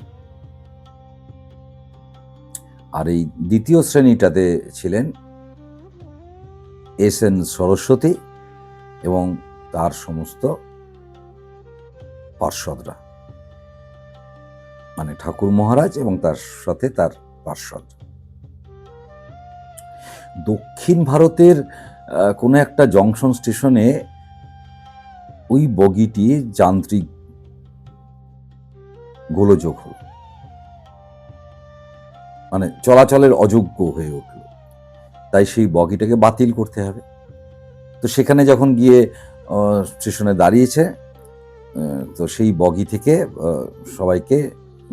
C: আর এই দ্বিতীয় শ্রেণীটাতে ছিলেন এস.এন. সরস্বতী এবং তার সমস্ত পার্ষদরা, মানে ঠাকুর মহারাজ এবং তার সাথে তার পার্ষদ। দক্ষিণ ভারতের কোনো একটা জংশন স্টেশনে ওই বগিটি যান্ত্রিক গোলযোগ হল, মানে চলাচলের অযোগ্য হয়ে উঠল। তাই সেই বগিটাকে বাতিল করতে হবে। তো সেখানে যখন গিয়ে স্টেশনে দাঁড়িয়েছে, তো সেই বগি থেকে সবাইকে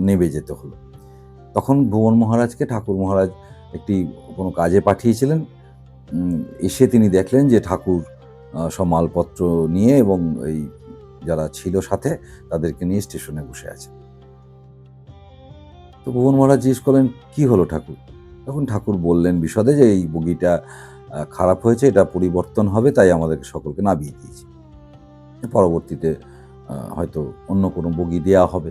C: নেমে যেতে হলো। তখন ভুবন মহারাজকে ঠাকুর মহারাজ একটি কোনো কাজে পাঠিয়েছিলেন। এসে তিনি দেখলেন যে ঠাকুর সব মালপত্র নিয়ে এবং এই যারা ছিল সাথে তাদেরকে নিয়ে স্টেশনে বসে আছে। তো ভুবন মহারাজ জিজ্ঞেস করলেন, কি হলো ঠাকুর? তখন ঠাকুর বললেন বিশদে যে এই বগিটা খারাপ হয়েছে, এটা পরিবর্তন হবে, তাই আমাদেরকে সকলকে নামিয়ে দিয়েছে, পরবর্তীতে হয়তো অন্য কোনো বগি দেয়া হবে।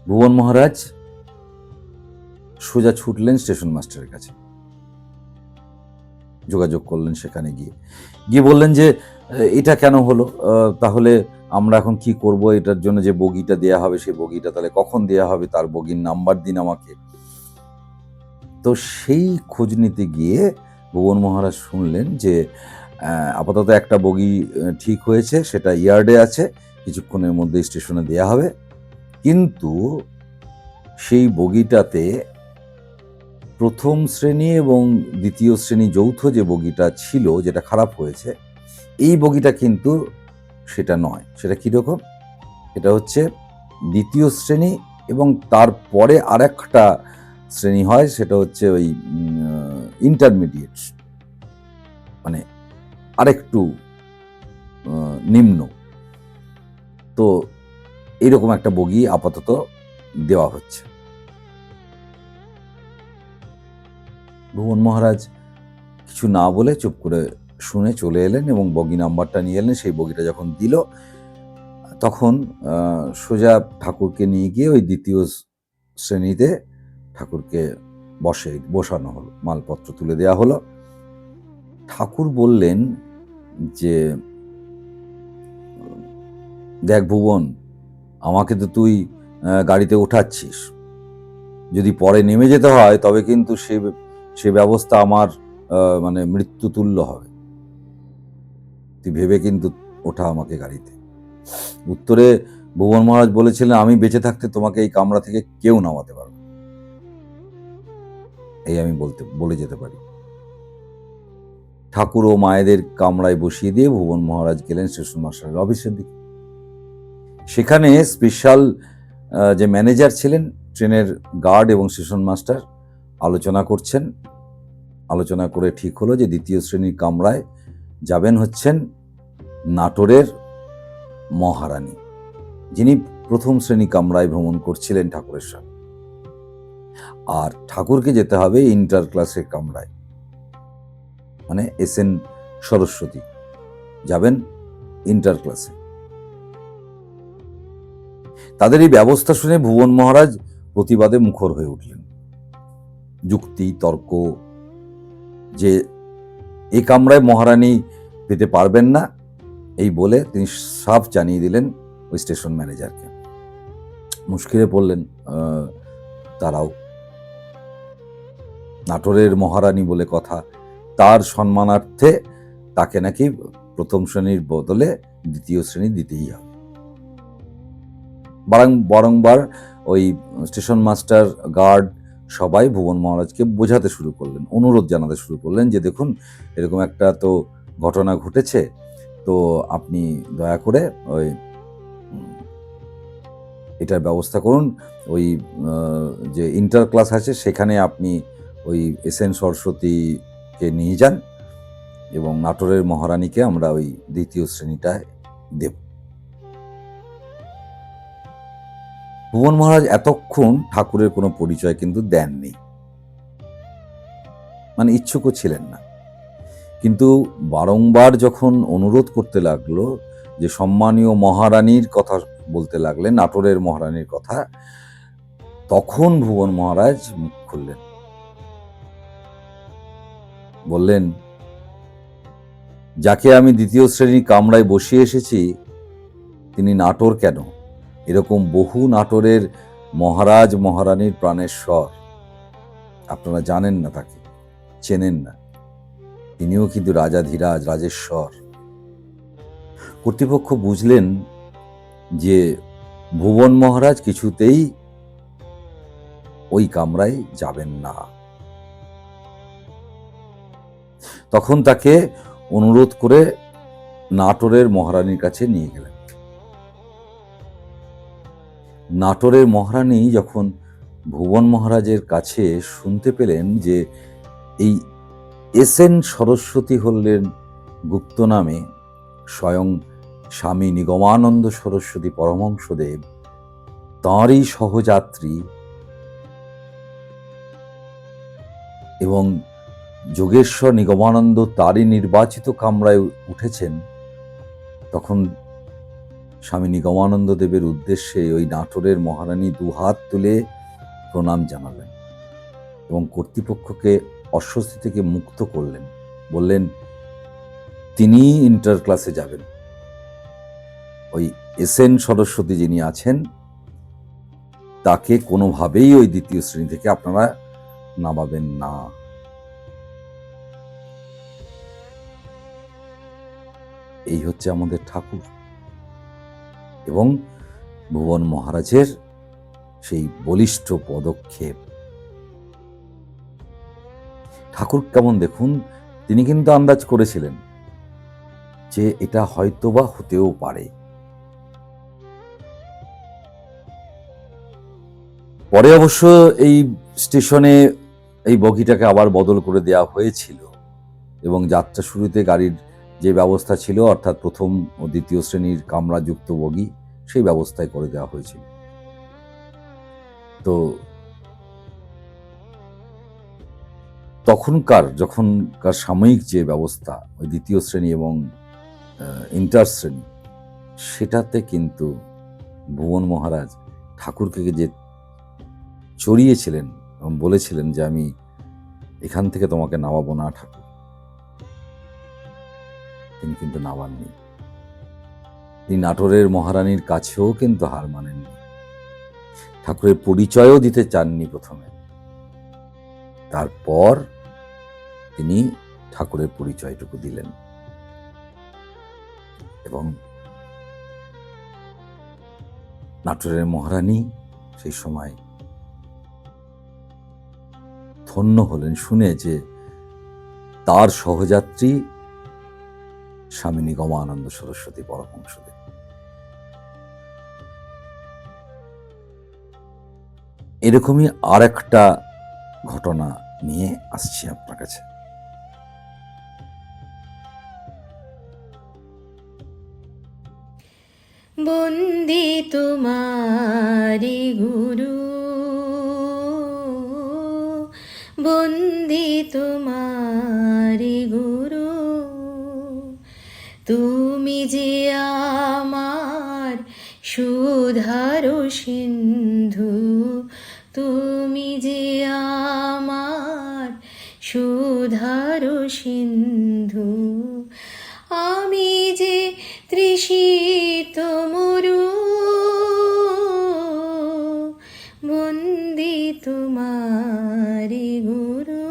C: ভুবন মহারাজ সোজা ছুটলেন স্টেশন মাস্টারের কাছে, যোগাযোগ করলেন, সেখানে গিয়ে বললেন যে এটা কেন হলো, তাহলে আমরা এখন কি করব, এটার জন্য যে বগিটা দেয়া হবে সেই বগিটা তাহলে কখন দেয়া হবে, তার বগির নাম্বার দিন আমাকে। তো সেই খোঁজ নিতে গিয়ে ভুবন মহারাজ শুনলেন যে আপাতত একটা বগি ঠিক হয়েছে, সেটা ইয়ার্ডে আছে, কিছুক্ষণের মধ্যে স্টেশনে দেয়া হবে, কিন্তু সেই বগিটাতে প্রথম শ্রেণী এবং দ্বিতীয় শ্রেণী যৌথ যে বগিটা ছিল, যেটা খারাপ হয়েছে, এই বগিটা কিন্তু সেটা নয়। সেটা কীরকম? এটা হচ্ছে দ্বিতীয় শ্রেণী এবং তারপরে আরেকটা শ্রেণী হয়, সেটা হচ্ছে ওই ইন্টারমিডিয়েট, মানে আরেকটু নিম্ন। তো এইরকম একটা বগি আপাতত দেওয়া হচ্ছে। ভুবন মহারাজ কিছু না বলে চুপ করে শুনে চলে এলেন এবং বগি নাম্বারটা নিয়ে এলেন। সেই বগিটা যখন দিল, তখন সোজা ঠাকুরকে নিয়ে গিয়ে ওই দ্বিতীয় শ্রেণীতে ঠাকুরকে বসানো হলো, মালপত্র তুলে দেওয়া হলো। ঠাকুর বললেন যে, দেখ ভুবন, আমাকে তো তুই গাড়িতে উঠাচ্ছিস, যদি পরে নেমে যেতে হয় তবে কিন্তু সে ব্যবস্থা আমার মানে মৃত্যু তুল্য হবে, তুই ভেবে কিন্তু ওঠা আমাকে গাড়িতে। উত্তরে ভুবন মহারাজ বলেছিলেন, আমি বেঁচে থাকতে তোমাকে এই কামরা থেকে কেউ নামাতে পারবে, এই আমি বলে যেতে পারি। ঠাকুর ও মায়েদের কামরায় বসিয়ে দিয়ে ভুবন মহারাজ গেলেন স্টেশন মাস্টারের অফিসের দিকে। সেখানে স্পেশাল যে ম্যানেজার ছিলেন ট্রেনের গার্ড এবং স্টেশন মাস্টার আলোচনা করছেন। আলোচনা করে ঠিক হলো যে দ্বিতীয় শ্রেণীর কামরায় যাবেন হচ্ছেন নাটোরের মহারানী, যিনি প্রথম শ্রেণী কামরায় ভ্রমণ করছিলেন ঠাকুরের সঙ্গে। আর ঠাকুরকে যেতে হবে ইন্টার ক্লাসের কামরায়, মানে এসএন সরস্বতী যাবেন ইন্টার ক্লাসে। তাদের এই ব্যবস্থা শুনে ভুবন মহারাজ প্রতিবাদে মুখর হয়ে উঠলেন। যুক্তি তর্ক যে এই কামরায় মহারানী পেতে পারবেন না, এই বলে তিনি সাফ জানিয়ে দিলেন ওই স্টেশন ম্যানেজারকে। মুশকিলে পড়লেন তারাও। নাটোরের মহারানী বলে কথা, তার সম্মানার্থে তাকে নাকি প্রথম শ্রেণীর বদলে দ্বিতীয় শ্রেণী দিতেই হবে। বারংবার ওই স্টেশন মাস্টার, গার্ড সবাই ভুবন মহারাজকে বোঝাতে শুরু করলেন, অনুরোধ জানাতে শুরু করলেন যে দেখুন এরকম একটা তো ঘটনা ঘটেছে, তো আপনি দয়া করে ওই এটার ব্যবস্থা করুন। ওই যে ইন্টার ক্লাস আছে সেখানে আপনি ওই এসএন সরস্বতীকে নিয়ে যান এবং নাটোরের মহারানীকে আমরা ওই দ্বিতীয় শ্রেণীটায় দেব। ভুবন মহারাজ এতক্ষণ ঠাকুরের কোনো পরিচয় কিন্তু দেননি, মানে ইচ্ছুকও ছিলেন না। কিন্তু বারংবার যখন অনুরোধ করতে লাগলো, যে সম্মানীয় মহারানীর কথা বলতে লাগলেন, নাটোরের মহারানীর কথা, তখন ভুবন মহারাজ মুখ খুললেন, বললেন যাকে আমি দ্বিতীয় শ্রেণীর কামরায় বসিয়ে এসেছি তিনি নাটোর কেন, এরকম বহু নাটোরের মহারাজ মহারানীর প্রাণেশ্বর, আপনারা জানেন না, তাকে চেনেন না, তিনিও কিন্তু রাজাধিরাজ, রাজেশ্বর। কর্তৃপক্ষ বুঝলেন যে ভুবন মহারাজ কিছুতেই ওই কামরায় যাবেন না। তখন তাকে অনুরোধ করে নাটোরের মহারানীর কাছে নিয়ে গেলেন। নাটোরের মহারানী যখন ভুবন মহারাজের কাছে শুনতে পেলেন যে এই এসএন সরস্বতী হলেন গুপ্ত নামে স্বয়ং স্বামী নিগমানন্দ সরস্বতী পরমহংসদেব, তাঁরই সহযাত্রী এবং যোগেশ্বর নিগমানন্দ তারই নির্বাচিত কামরায় উঠেছেন, তখন স্বামী নিগমানন্দ দেবের উদ্দেশ্যে ওই নাটোরের মহারানী দুহাত তুলে প্রণাম জানালেন এবং কর্তৃপক্ষকে অস্বস্তি থেকে মুক্ত করলেন। বললেন তিনি ইন্টার ক্লাসে যাবেন, ওই এসএন সরস্বতী যিনি আছেন তাকে কোনোভাবেই ওই দ্বিতীয় শ্রেণী থেকে আপনারা নামাবেন না। এই হচ্ছে আমাদের ঠাকুর এবং ভুবন মহারাজের সেই বলিষ্ঠ পদক্ষেপ। ঠাকুর কেমন দেখুন, তিনি কিন্তু আন্দাজ করেছিলেন যে এটা হয়তোবা হতেও পারে। পরে অবশ্য এই স্টেশনে এই বগিটাকে আবার বদল করে দেওয়া হয়েছিল এবং যাত্রা শুরুতে গাড়ির যে ব্যবস্থা ছিল, অর্থাৎ প্রথম ও দ্বিতীয় শ্রেণীর কামরাযুক্ত বগি, সেই ব্যবস্থায় করে দেওয়া হয়েছিল। তো যখনকার সাময়িক যে ব্যবস্থা, ওই দ্বিতীয় শ্রেণী এবং ইন্টার শ্রেণী, সেটাতে কিন্তু ভুবন মহারাজ ঠাকুরকে যে চড়িয়েছিলেন এবং বলেছিলেন যে আমি এখান থেকে তোমাকে নামাবো না ঠাকুর, তিনি কিন্তু নামাননি। তিনি নাটোরের মহারানীর কাছেও কিন্তু হার মানেননি, ঠাকুরের পরিচয়ও দিতে চাননি প্রথমে। তারপর তিনি ঠাকুরের পরিচয়টুকু দিলেন এবং নাটোরের মহারানী সেই সময় ধন্য হলেন শুনে যে তার সহযাত্রী স্বামী নিগমানন্দ সরস্বতী পরমহংসদেব। এরকমই আর একটা ঘটনা নিয়ে আসছি আপনার কাছে।
A: বন্দে তোমারি গুরু, বন্দে তোমারি গুরু, তুমি যে আমার সুধার সিন্ধু, তুমি যে আমার সুধার সিন্ধু, আমি যে তৃষিত মরু, বন্দে তোমারি গুরু,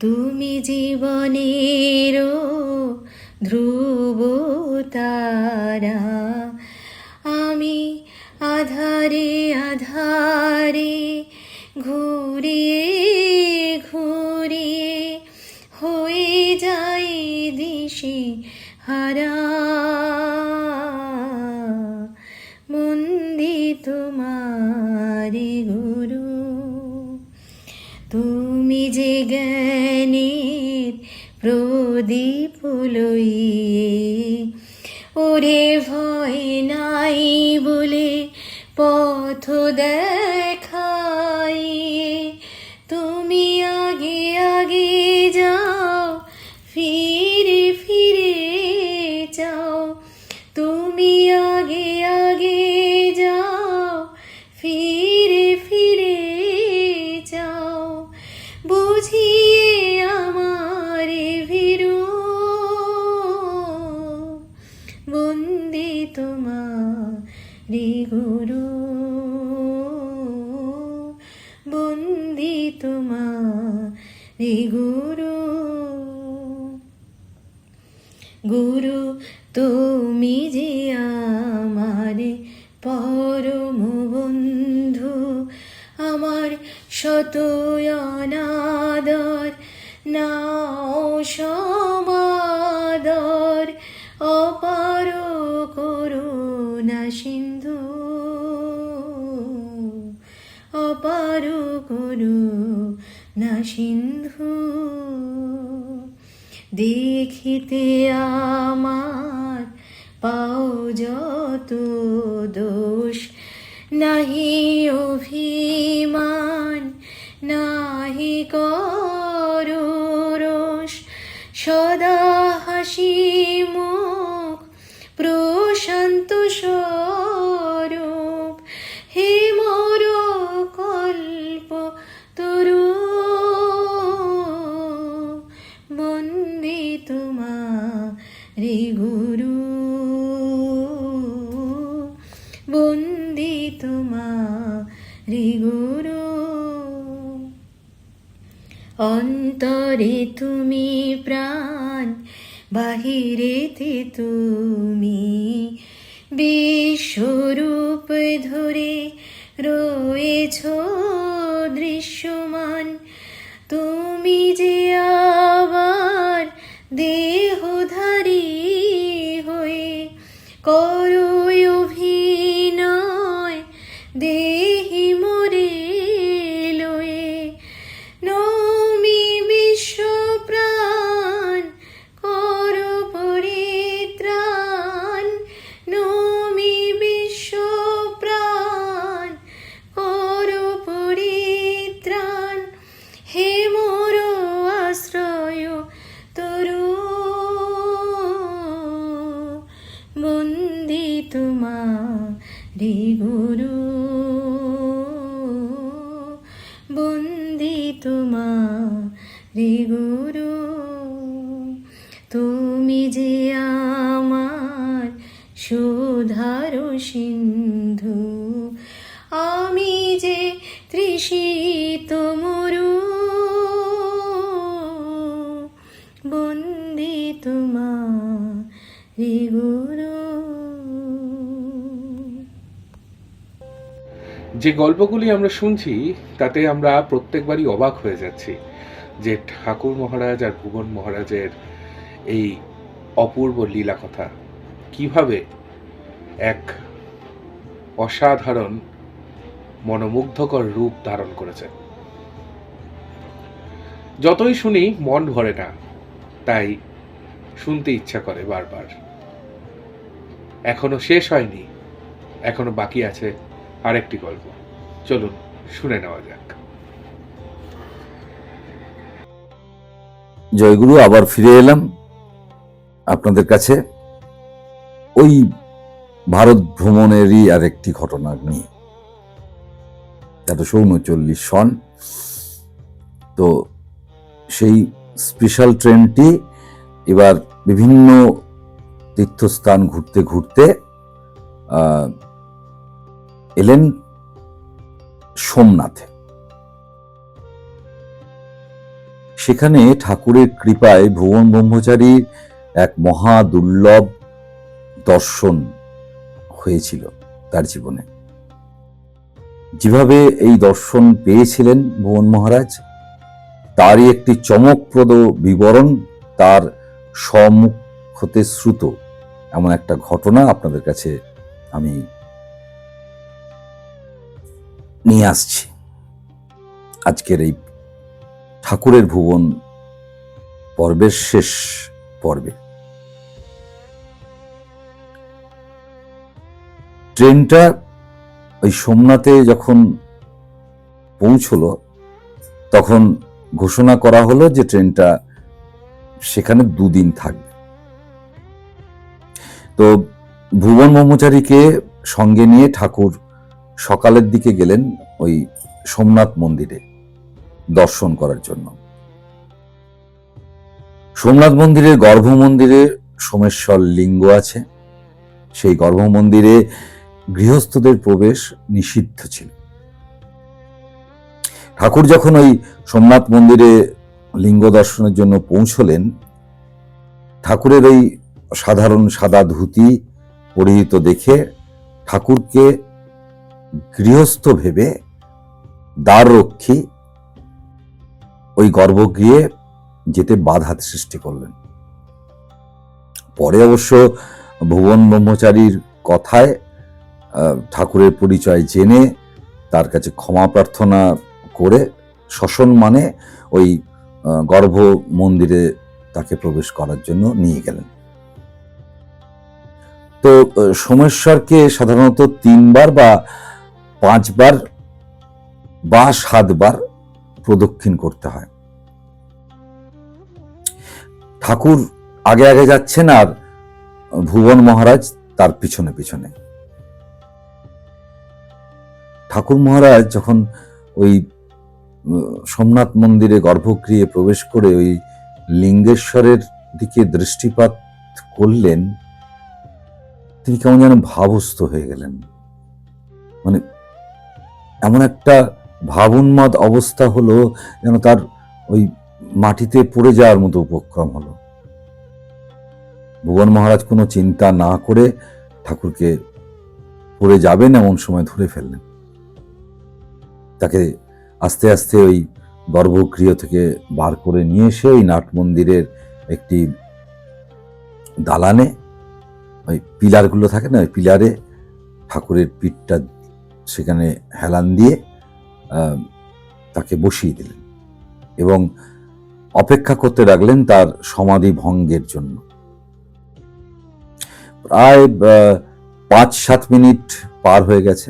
A: তুমি জীবনের ধ্রুব তারা, আমি আধারে আধারে ঘুরিয়ে ঘুরিয়ে হয়ে যাই দিশে হারা, বন্দে তোমারি গুরু, তুমি যে জ্ঞানের প্রদীপ লইয়ে, ওরে ভয় নাই বলে পথ দেখাইয়ে, তুমি আগে আগে যাও ফিরে ফিরে যাও, তুমি আগে আগে যাও ফিরে ফিরে যাও, বুঝিয়ে আমার ভীরু, বন্দে তোমারি গুরু, বন্দে তোমারি গুরু, গুরু তুমি যে আমার পরম বন্ধু, আমার শত অনাদর নাও সমাদর, অপার করুণা সিন্ধু, অপার করুণা সিন্ধু, দেখিতে আমার পাও যত দোষ, নাহি অভিমান নাহি করো রোষ, সদা হাসি মুখ প্রশান্ত স্বরূপ, হে মোর কল্প তরু, বন্দে তোমারি গুরু, বন্দে তোমারি গুরু, অন্তরে তুমি প্রাণ, বাহিরেতে তুমি বিশ্বরূপ ধরে রয়েছ দৃশ্যমান, তুমি যে আবার দেহধারী হয়ে করো অভিনয় দেহি মোরে লয়ে, নমি বিশ্ব প্রাণ কর পরিত্রাণ, নমি বিশ্ব প্রাণ কর পরিত্রাণ, হে মোর আশ্রয় তরু, বন্দে তোমারি গুরু, বন্দে তোমারি গুরু, তুমি যে আমার সুধার সিন্ধু, আমি যে তৃষিত মরু, বন্দে তোমারি গুরু।
B: যে গল্পগুলি আমরা শুনছি তাতে আমরা প্রত্যেকবারই অবাক হয়ে যাচ্ছি যে ঠাকুর মহারাজ আর ভুবন মহারাজের এই অপূর্ব লীলা কথা কিভাবে এক অসাধারণ মনোমুগ্ধকর রূপ ধারণ করেছে। যতই শুনি মন ভরে না, তাই শুনতে ইচ্ছা করে বারবার। এখনো শেষ হয়নি, এখনো বাকি আছে আরেকটি গল্প। চলুন শুনে নেওয়া যাক।
C: জয়গুরু, আবার ফিরে এলাম আপনাদের কাছে ওই ভারত ভ্রমণেরই আরেকটি ঘটনা নিয়ে। 1339 সন। তো সেই স্পেশাল ট্রেনটি এবার বিভিন্ন তীর্থস্থান ঘুরতে ঘুরতে এলেন সোমনাথে। সেখানে ঠাকুরের কৃপায় ভুবন ব্রহ্মচারীর এক মহা দুর্লভ দর্শন হয়েছিল তার জীবনে। যেভাবে এই দর্শন পেয়েছিলেন ভুবন মহারাজ, তারই একটি চমকপ্রদ বিবরণ তার সম্মুখ হতে শ্রুত এমন একটা ঘটনা আপনাদের কাছে আমি নিয়ে আসছি আজকের এই ঠাকুরের ভুবন পর্বের শেষ পর্বে। ট্রেনটা ওই সোমনাথে যখন পৌঁছলো, তখন ঘোষণা করা হলো যে ট্রেনটা সেখানে 2 দিন থাকবে। তো ভুবন ব্রহ্মচারীকে সঙ্গে নিয়ে ঠাকুর সকালের দিকে গেলেন ওই সোমনাথ মন্দিরে দর্শন করার জন্য। সোমনাথ মন্দিরের গর্ভ মন্দিরে সোমেশ্বর লিঙ্গ আছে। সেই গর্ভ মন্দিরে গৃহস্থদের প্রবেশ নিষিদ্ধ ছিল। ঠাকুর যখন ওই সোমনাথ মন্দিরে লিঙ্গ দর্শনের জন্য পৌঁছলেন, ঠাকুরের ওই সাধারণ সাদা ধুতি পরিহিত দেখে ঠাকুরকে গৃহস্থ ভেবে দ্বাররক্ষী ওই গর্ভগৃহে যেতে বাধা সৃষ্টি করলেন। পরে অবশ্য ভুবন ব্রহ্মচারীর কথায় ঠাকুরের পরিচয় জেনে তার কাছে ক্ষমা প্রার্থনা করে সসম্মানে ওই গর্ভ মন্দিরে তাকে প্রবেশ করার জন্য নিয়ে গেলেন। তো সোমেশ্বরকে সাধারণত 3 বার বা 5 বার বা 7 বার প্রদক্ষিণ করতে হয়। ঠাকুর আগে আগে যাচ্ছেন আর ভুবন মহারাজ তার পিছনে পিছনে। ঠাকুর মহারাজ যখন ওই সোমনাথ মন্দিরে গর্ভগৃহে প্রবেশ করে ওই লিঙ্গেশ্বরের দিকে দৃষ্টিপাত করলেন, তিনি কেমন যেন ভাবস্থ হয়ে গেলেন। মানে এমন একটা ভাবোন্মাদ অবস্থা হলো যেন তার ওই মাটিতে পড়ে যাওয়ার মতো উপক্রম হলো। ভুবন মহারাজ কোনো চিন্তা না করে ঠাকুরকে পড়ে যাবেন এমন সময় ধরে ফেললেন। তাকে আস্তে আস্তে ওই গর্ভগৃহ থেকে বার করে নিয়ে এসে ওই নাট মন্দিরের একটি দালানে, ওই পিলারগুলো থাকে না, ওই পিলারে ঠাকুরের পিঠটা সেখানে হেলান দিয়ে তাকে বসিয়ে দিলেন এবং অপেক্ষা করতে লাগলেন তার সমাধি ভঙ্গের জন্য। প্রায় 5-7 মিনিট পার হয়ে গেছে।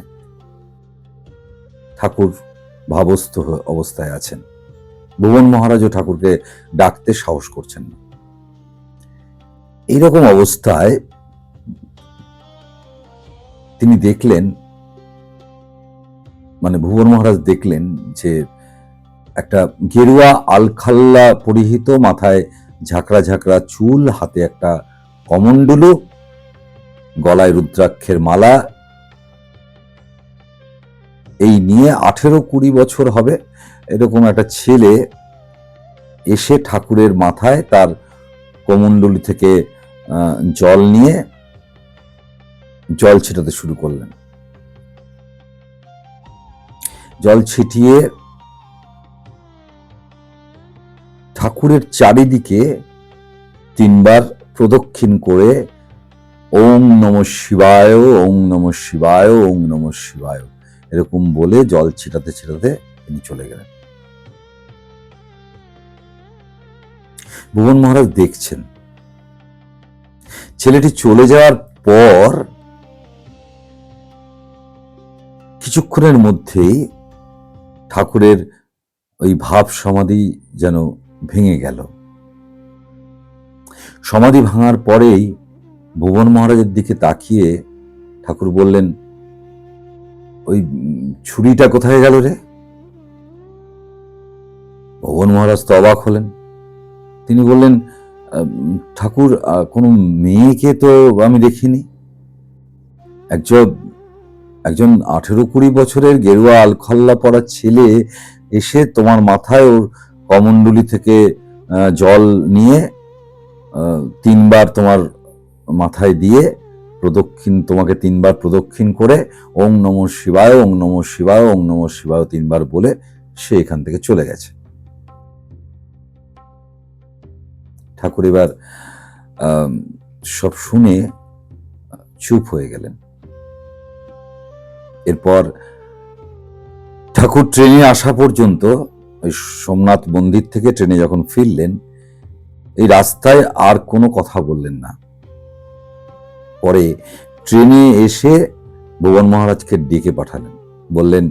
C: ঠাকুর ভাবস্থ অবস্থায় আছেন। ভুবন মহারাজও ঠাকুরকে ডাকতে সাহস করছেন না। এইরকম অবস্থায় তিনি দেখলেন, মানে ভুবন মহারাজ দেখলেন যে একটা গেরুয়া আলখাল্লা পরিহিত, মাথায় ঝাঁকড়া ঝাঁকড়া চুল, হাতে একটা কমণ্ডলু, গলায় রুদ্রাক্ষের মালা, এই নিয়ে 18-20 বছর হবে এরকম একটা ছেলে এসে ঠাকুরের মাথায় তার কমণ্ডলু থেকে জল নিয়ে জল ছিটাতে শুরু করলেন। জল ছিটিয়ে ঠাকুরের চারিদিকে 3 বার প্রদক্ষিণ করে ওম নমঃ শিবায়, ওম নমঃ শিবায়, ওম নমঃ শিবায় এরকম বলে জল ছিটাতে ছিটাতে তিনি চলে গেলেন। ভুবন মহারাজ দেখছেন ছেলেটি চলে যাওয়ার পর কিছুক্ষণের মধ্যেই ঠাকুরের ওই ভাব সমাধি যেন ভেঙে গেল। সমাধি ভাঙার পরেই ভুবন মহারাজের দিকে তাকিয়ে ঠাকুর বললেন, ওই ছুরিটা কোথায় গেল রে? ভুবন মহারাজ তো অবাক হলেন। তিনি বললেন, ঠাকুর, কোনো মেয়েকে তো আমি দেখিনি। একজন 18-20 বছরের গেরুয়া আলখল্লা পরা ছেলে এসে তোমার মাথায় ওর কমণ্ডলী থেকে জল নিয়ে 3 বার তোমার মাথায় দিয়ে তোমাকে 3 বার প্রদক্ষিণ করে ওং নমঃ শিবায়, ওং নমঃ শিবায়, ওং নমঃ শিবায় 3 বার বলে সে এখান থেকে চলে গেছে। ঠাকুর এবার সব শুনে চুপ হয়ে গেলেন। এরপর ঠাকুর ট্রেনে আসা পর্যন্ত, ওই সোমনাথ মন্দির থেকে ট্রেনে যখন ফিরলেন, এই রাস্তায় আর কোনো কথা বললেন না। পরে ট্রেনে এসে ভুবন মহারাজকে ডেকে পাঠালেন। বললেন,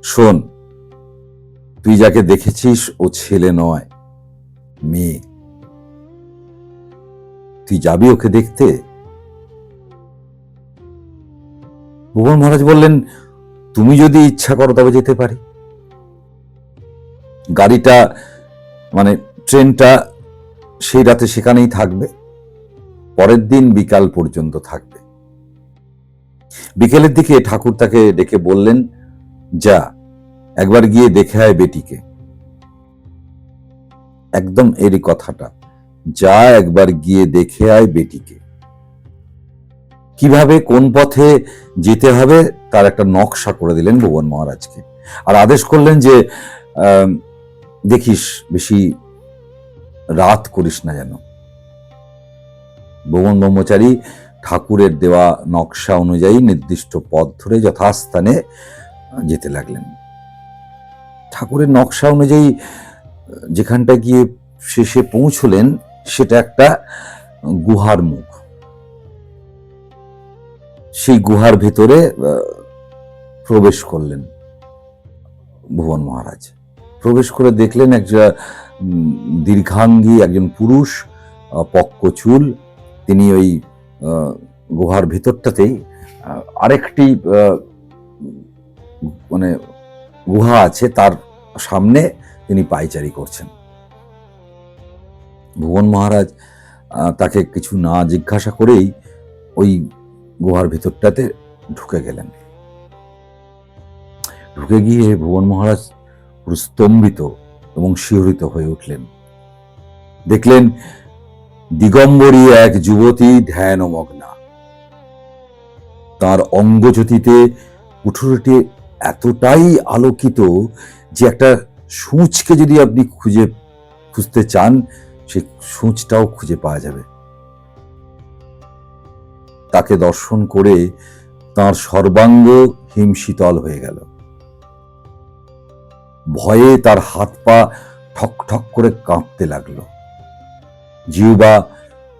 C: শোন, তুই যাকে দেখেছিস ও ছেলে নয়, মেয়ে। তুই যাবি ওকে দেখতে? ভুবন মহারাজ বললেন, তুমি যদি ইচ্ছা করো তবে যেতে পারি। গাড়িটা ট্রেনটা সেই রাতে সেখানেই থাকবে, পরের দিন বিকাল পর্যন্ত থাকবে। বিকেলের দিকে ঠাকুর তাকে ডেকে বললেন, যা একবার গিয়ে দেখে আয় বেটিকে। একদম এরই কথাটা, যা একবার গিয়ে দেখে আয় বেটিকে। কিভাবে কোন পথে যেতে হবে তার একটা নকশা করে দিলেন ভুবন মহারাজকে, আর আদেশ করলেন যে দেখিস বেশি রাত করিস না যেন। ভুবন ব্রহ্মচারী ঠাকুরের দেওয়া নকশা অনুযায়ী নির্দিষ্ট পথ ধরে যথাস্থানে যেতে লাগলেন। ঠাকুরের নকশা অনুযায়ী যেখানটা গিয়ে শেষে পৌঁছলেন সেটা একটা গুহার মুখ। সেই গুহার ভিতরে প্রবেশ করলেন ভুবন মহারাজ। প্রবেশ করে দেখলেন একজন দীর্ঘাঙ্গী একজন পুরুষ, পক্ক চুল। তিনি ওই গুহার ভিতরটাতেই আরেকটি গুহা আছে, তার সামনে তিনি পায়চারি করছেন। ভুবন মহারাজ তাকে কিছু না জিজ্ঞাসা করেই ওই গুহার ভিতরটাতে ঢুকে গেলেন। ঢুকে গিয়ে ভুবন মহারাজ স্তম্ভিত এবং শিহরিত হয়ে উঠলেন। দেখলেন দিগম্বরী এক যুবতী ধ্যানমগ্না। তার অঙ্গজ্যোতিতে কুঠুরিটি এতটাই আলোকিত যে একটা সূঁচকে যদি আপনি খুঁজতে চান, সেই সূঁচটাও খুঁজে পাওয়া যাবে। তাকে দর্শন করে তার সর্বাঙ্গ হিমশীতল হয়ে গেল। ভয়ে তার হাত পা ঠক ঠক করে কাঁপতে লাগলো, জিহ্বা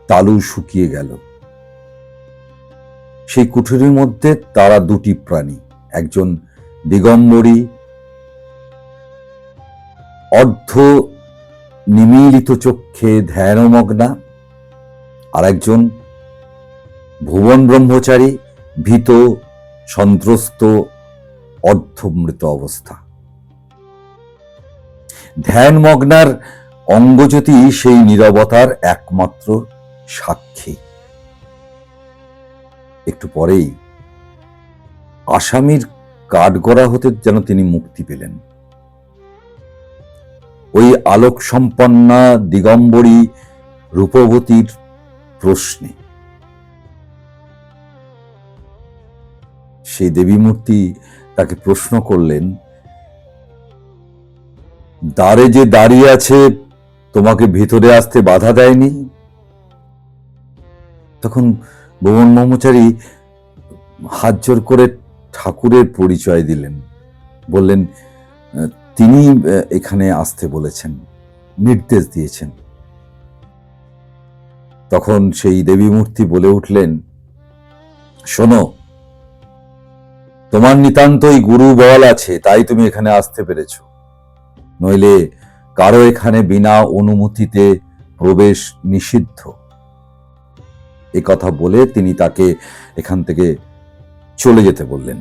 C: তালু শুকিয়ে গেল। সেই কুঠুরির মধ্যে তারা দুটি প্রাণী, একজন দিগম্বরী অর্ধ নিমীলিত চক্ষে ধ্যানমগ্না, আর একজন ভুবন ব্রহ্মচারী, ভীত সন্ত্রস্ত অর্ধমৃত অবস্থা। ধ্যানমগ্নার অঙ্গজ্যোতি সেই নীরবতার একমাত্র সাক্ষী। একটু পরেই আসামির কাঠগড়া হতে যেন তিনি মুক্তি পেলেন। ওই আলোক সম্পন্না দিগম্বরী রূপবতীর প্রশ্নে সেই দেবী মূর্তি তাকে প্রশ্ন করলেন, দ্বারে যে দাঁড়িয়ে আছে তোমাকে ভিতরে আসতে বাধা দেয়নি? তখন ভুবন ব্রহ্মচারী হাত জোর করে ঠাকুরের পরিচয় দিলেন, বললেন তিনি এখানে আসতে বলেছেন, নির্দেশ দিয়েছেন। তখন সেই দেবী মূর্তি বলে উঠলেন, শোনো, তোমার নিতান্তই গুরু বল আছে, তাই তুমি এখানে আসতে পেরেছ, নইলে কারো এখানে বিনা অনুমতিতে প্রবেশ নিষিদ্ধ। এ কথা বলে তিনি তাকে এখান থেকে চলে যেতে বললেন,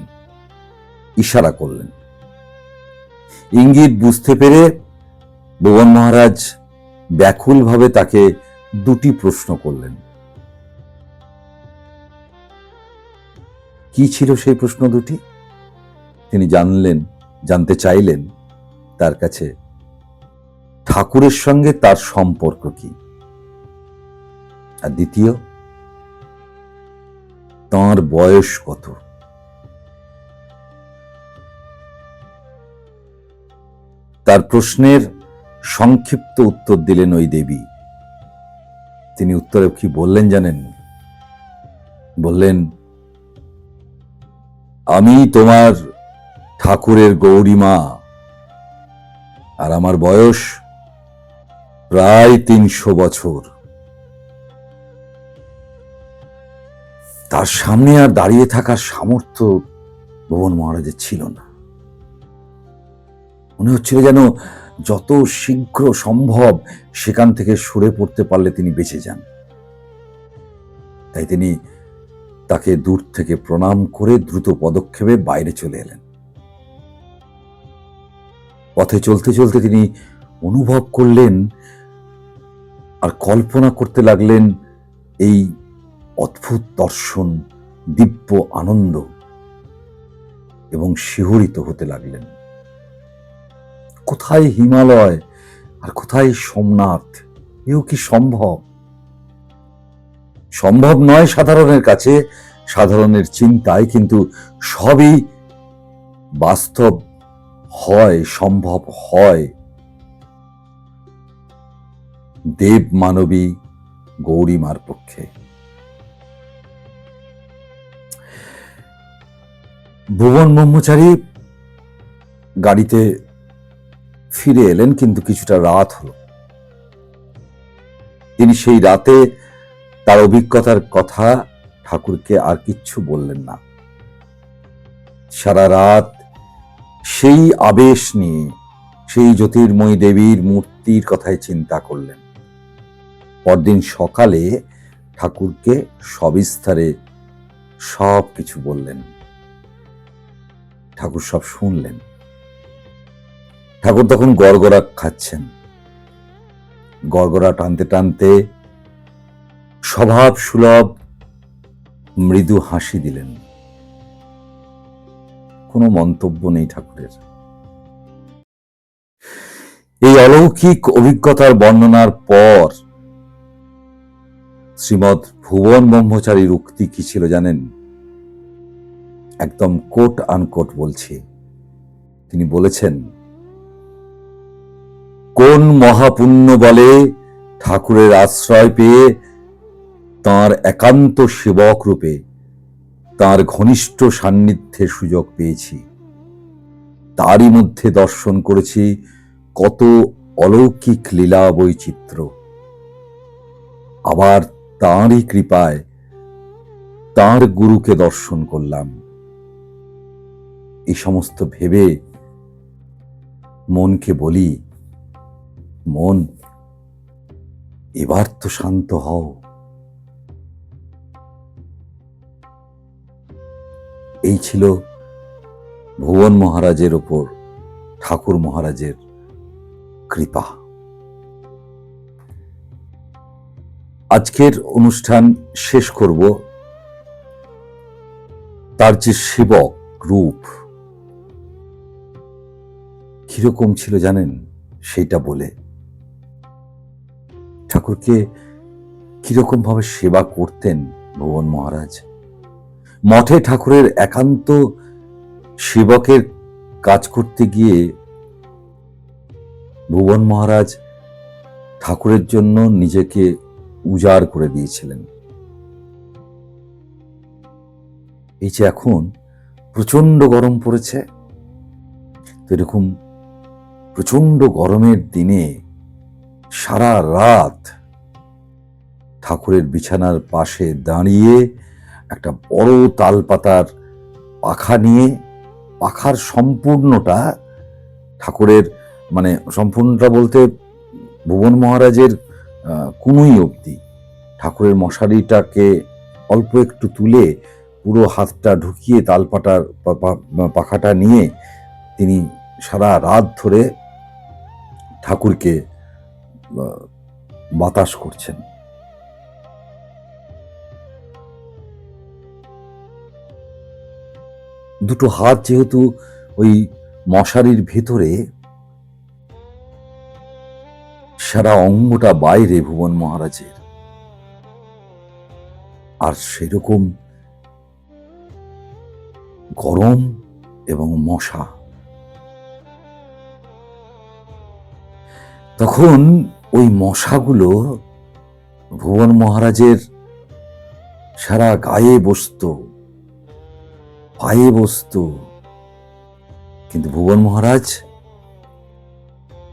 C: ইশারা করলেন। ইঙ্গিত বুঝতে পেরে ভুবন মহারাজ ব্যাকুলভাবে তাকে দুটি প্রশ্ন করলেন। কি ছিল সেই প্রশ্ন দুটি? তিনি জানতে চাইলেন তার কাছে ঠাকুরের সঙ্গে তার সম্পর্ক কি, আর দ্বিতীয়, তাঁর বয়স কত। তার প্রশ্নের সংক্ষিপ্ত উত্তর দিলেন ওই দেবী। তিনি উত্তরে কি বললেন জানেন? বললেন, আমি তোমার ঠাকুরের গৌরীমা, আর আমার বয়স প্রায় 300 বছর। তার সামনে আর দাঁড়িয়ে থাকার সামর্থ্য ভুবন মহারাজের ছিল না। মনে হচ্ছিল যেন যত শীঘ্র সম্ভব সেখান থেকে সরে পড়তে পারলে তিনি বেঁচে যান। তাই তিনি তাকে দূর থেকে প্রণাম করে দ্রুত পদক্ষেপে বাইরে চলে এলেন। পথে চলতে চলতে তিনি অনুভব করলেন আর কল্পনা করতে লাগলেন এই অদ্ভুত দর্শন, দিব্য আনন্দ, এবং শিহরিত হতে লাগলেন। কোথায় হিমালয় আর কোথায় সোমনাথ? এও কি সম্ভব? সম্ভব নয় সাধারণের কাছে, সাধারণের চিন্তায়, কিন্তু সবই বাস্তব হয়, সম্ভব হয় দেব মানবী গৌরীমার পক্ষে। ভুবন ব্রহ্মচারী গাড়িতে ফিরে এলেন, কিন্তু কিছুটা রাত হলো। তিনি সেই রাতে তার অভিজ্ঞতার কথা ঠাকুরকে আর কিচ্ছু বললেন না। সারা রাত সেই আবেশ নিয়ে, সেই জ্যোতির্ময়ী দেবীর মূর্তির কথাই চিন্তা করলেন। পরদিন সকালে ঠাকুরকে সবিস্তারে সব কিছু বললেন। ঠাকুর সব শুনলেন। ঠাকুর তখন গড়গড়া খাচ্ছেন। গড়গড়া টানতে টানতে স্বভাব সুলভ মৃদু হাসি দিলেন। কোনো মন্তব্য নেই ঠাকুরের। এই অলৌকিক অভিজ্ঞতার বর্ণনার পর শ্রীমৎ ভুবন ব্রহ্মচারীর উক্তি কি ছিল জানেন? একদম কোট আনকোট বলছি। তিনি বলেছেন, কোন মহাপুণ্য বলে ঠাকুরের আশ্রয় পেয়ে তাঁর একান্ত সেবক রূপে তাঁর ঘনিষ্ঠ সান্নিধ্যের সুযোগ পেয়েছি। তারই মধ্যে দর্শন করেছি কত অলৌকিক লীলা বৈচিত্র্য। আবার তাঁরই কৃপায় তাঁর গুরুকে দর্শন করলাম। এই সমস্ত ভেবে মনকে বলি, মন, এবার তো শান্ত হও। এই ছিল ভুবন মহারাজের ওপর ঠাকুর মহারাজের কৃপা। আজকের অনুষ্ঠান শেষ করব তার যে সেবক রূপ কিরকম ছিল জানেন সেইটা বলে। ঠাকুরকে কিরকম ভাবে সেবা করতেন ভুবন মহারাজ। মঠে ঠাকুরের একান্ত সেবকের কাজ করতে গিয়ে ভুবন মহারাজ ঠাকুরের জন্য নিজেকে উজাড় করে দিয়েছিলেন। এই যে এখন প্রচণ্ড গরম পড়েছে। তো এরকম প্রচণ্ড গরমের দিনে সারা রাত ঠাকুরের বিছানার পাশে দাঁড়িয়ে একটা বড় তালপাতার পাখা নিয়ে, পাখার সম্পূর্ণটা ঠাকুরের, মানে সম্পূর্ণটা বলতে ভুবন মহারাজের কুনুই অবধি, ঠাকুরের মশারিটাকে অল্প একটু তুলে পুরো হাতটা ঢুকিয়ে তালপাতার পাখাটা নিয়ে তিনি সারা রাত ধরে ঠাকুরকে বাতাস করছেন। দুটো হাত যেহেতু ওই মশারির ভেতরে, সারা অঙ্গটা বাইরে ভুবন মহারাজের, আর সেরকম গরম এবং মশা। তখন ওই মশাগুলো ভুবন মহারাজের সারা গায়ে বসতো, পায়ে বসতো, কিন্তু ভুবন মহারাজ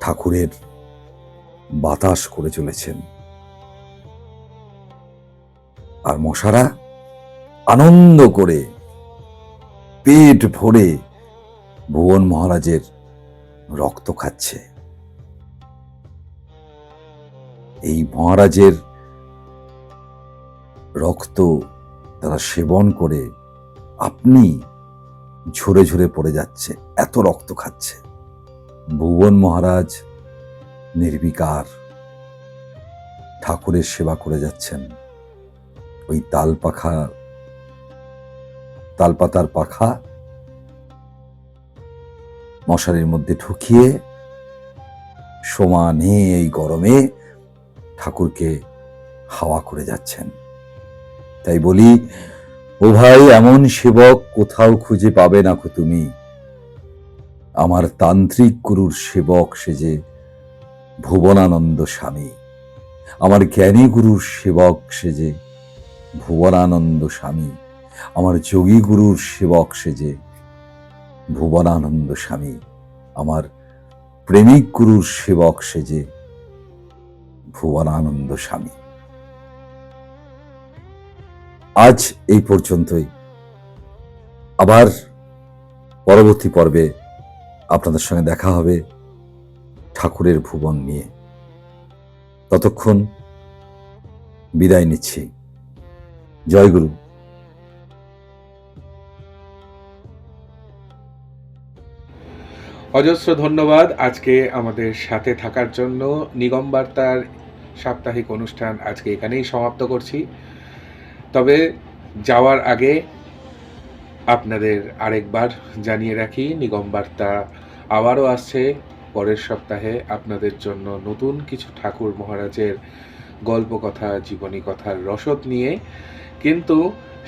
C: ঠাকুরের বাতাস করে চলেছেন। আর মশারা আনন্দ করে পেট ভরে ভুবন মহারাজের রক্ত খাচ্ছে। এই মহারাজের রক্ত তারা সেবন করে আপনি ঝরে ঝরে পড়ে যাচ্ছে, এত রক্ত খাচ্ছে। ভুবন মহারাজ নির্বিকার ঠাকুরের সেবা করে যাচ্ছেন। ওই তালপাতার পাখা মশারির মধ্যে ঢুকিয়ে সমানে এই গরমে ঠাকুরকে হাওয়া করে যাচ্ছেন। তাই বলি, ও ভাই, এমন সেবক কোথাও খুঁজে পাবে না কো তুমি। আমার তান্ত্রিক গুরুর সেবক সেজে ভুবনানন্দ স্বামী, আমার জ্ঞানী গুরুর সেবক সেজে ভুবনানন্দ স্বামী, আমার যোগী গুরুর সেবক সেজে ভুবনানন্দ স্বামী, আমার প্রেমিক গুরুর সেবক সেজে ভুবনানন্দ স্বামী। আজ এই পর্যন্তই। আবার পরবর্তী পর্বে আপনাদের সঙ্গে দেখা হবে ঠাকুরের ভুবন নিয়ে। ততক্ষণ বিদায় নিচ্ছি। জয় গুরু।
B: অজস্র ধন্যবাদ আজকে আমাদের সাথে থাকার জন্য। নিগম বার্তার সাপ্তাহিক অনুষ্ঠান আজকে এখানেই সমাপ্ত করছি। তবে যাওয়ার আগে আপনাদের আরেকবার জানিয়ে রাখি, নিগম বার্তা আবারও আসছে পরের সপ্তাহে আপনাদের জন্য নতুন কিছু ঠাকুর মহারাজের গল্প কথা, জীবনী কথার রসদ নিয়ে। কিন্তু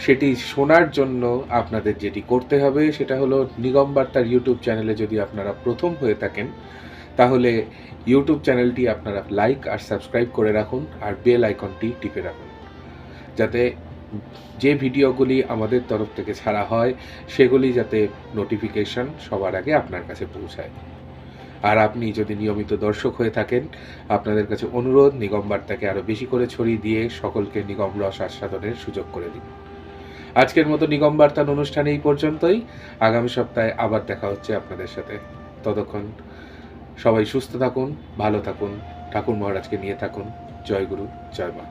B: সেটি শোনার জন্য আপনাদের যেটি করতে হবে সেটা হলো, নিগম বার্তার ইউটিউব চ্যানেলে যদি আপনারা প্রথম হয়ে থাকেন তাহলে ইউটিউব চ্যানেলটি আপনারা লাইক আর সাবস্ক্রাইব করে রাখুন, আর বেল আইকনটি টিপে রাখুন, যাতে যে ভিডিওগুলি আমাদের তরফ থেকে ছাড়া হয় সেগুলি যাতে নোটিফিকেশন সবার আগে আপনার কাছে পৌঁছায়। আর আপনি যদি নিয়মিত দর্শক হয়ে থাকেন, আপনাদের কাছে অনুরোধ, নিগম বার্তাকে আরও বেশি করে ছড়িয়ে দিয়ে সকলকে নিগম রস আস্বাদনের সুযোগ করে দিন। আজকের মতো নিগম বার্তার অনুষ্ঠানে এই পর্যন্তই। আগামী সপ্তাহে আবার দেখা হচ্ছে আপনাদের সাথে। ততক্ষণ সবাই সুস্থ থাকুন, ভালো থাকুন, ঠাকুর মহারাজকে নিয়ে থাকুন। জয় গুরু, জয় মা।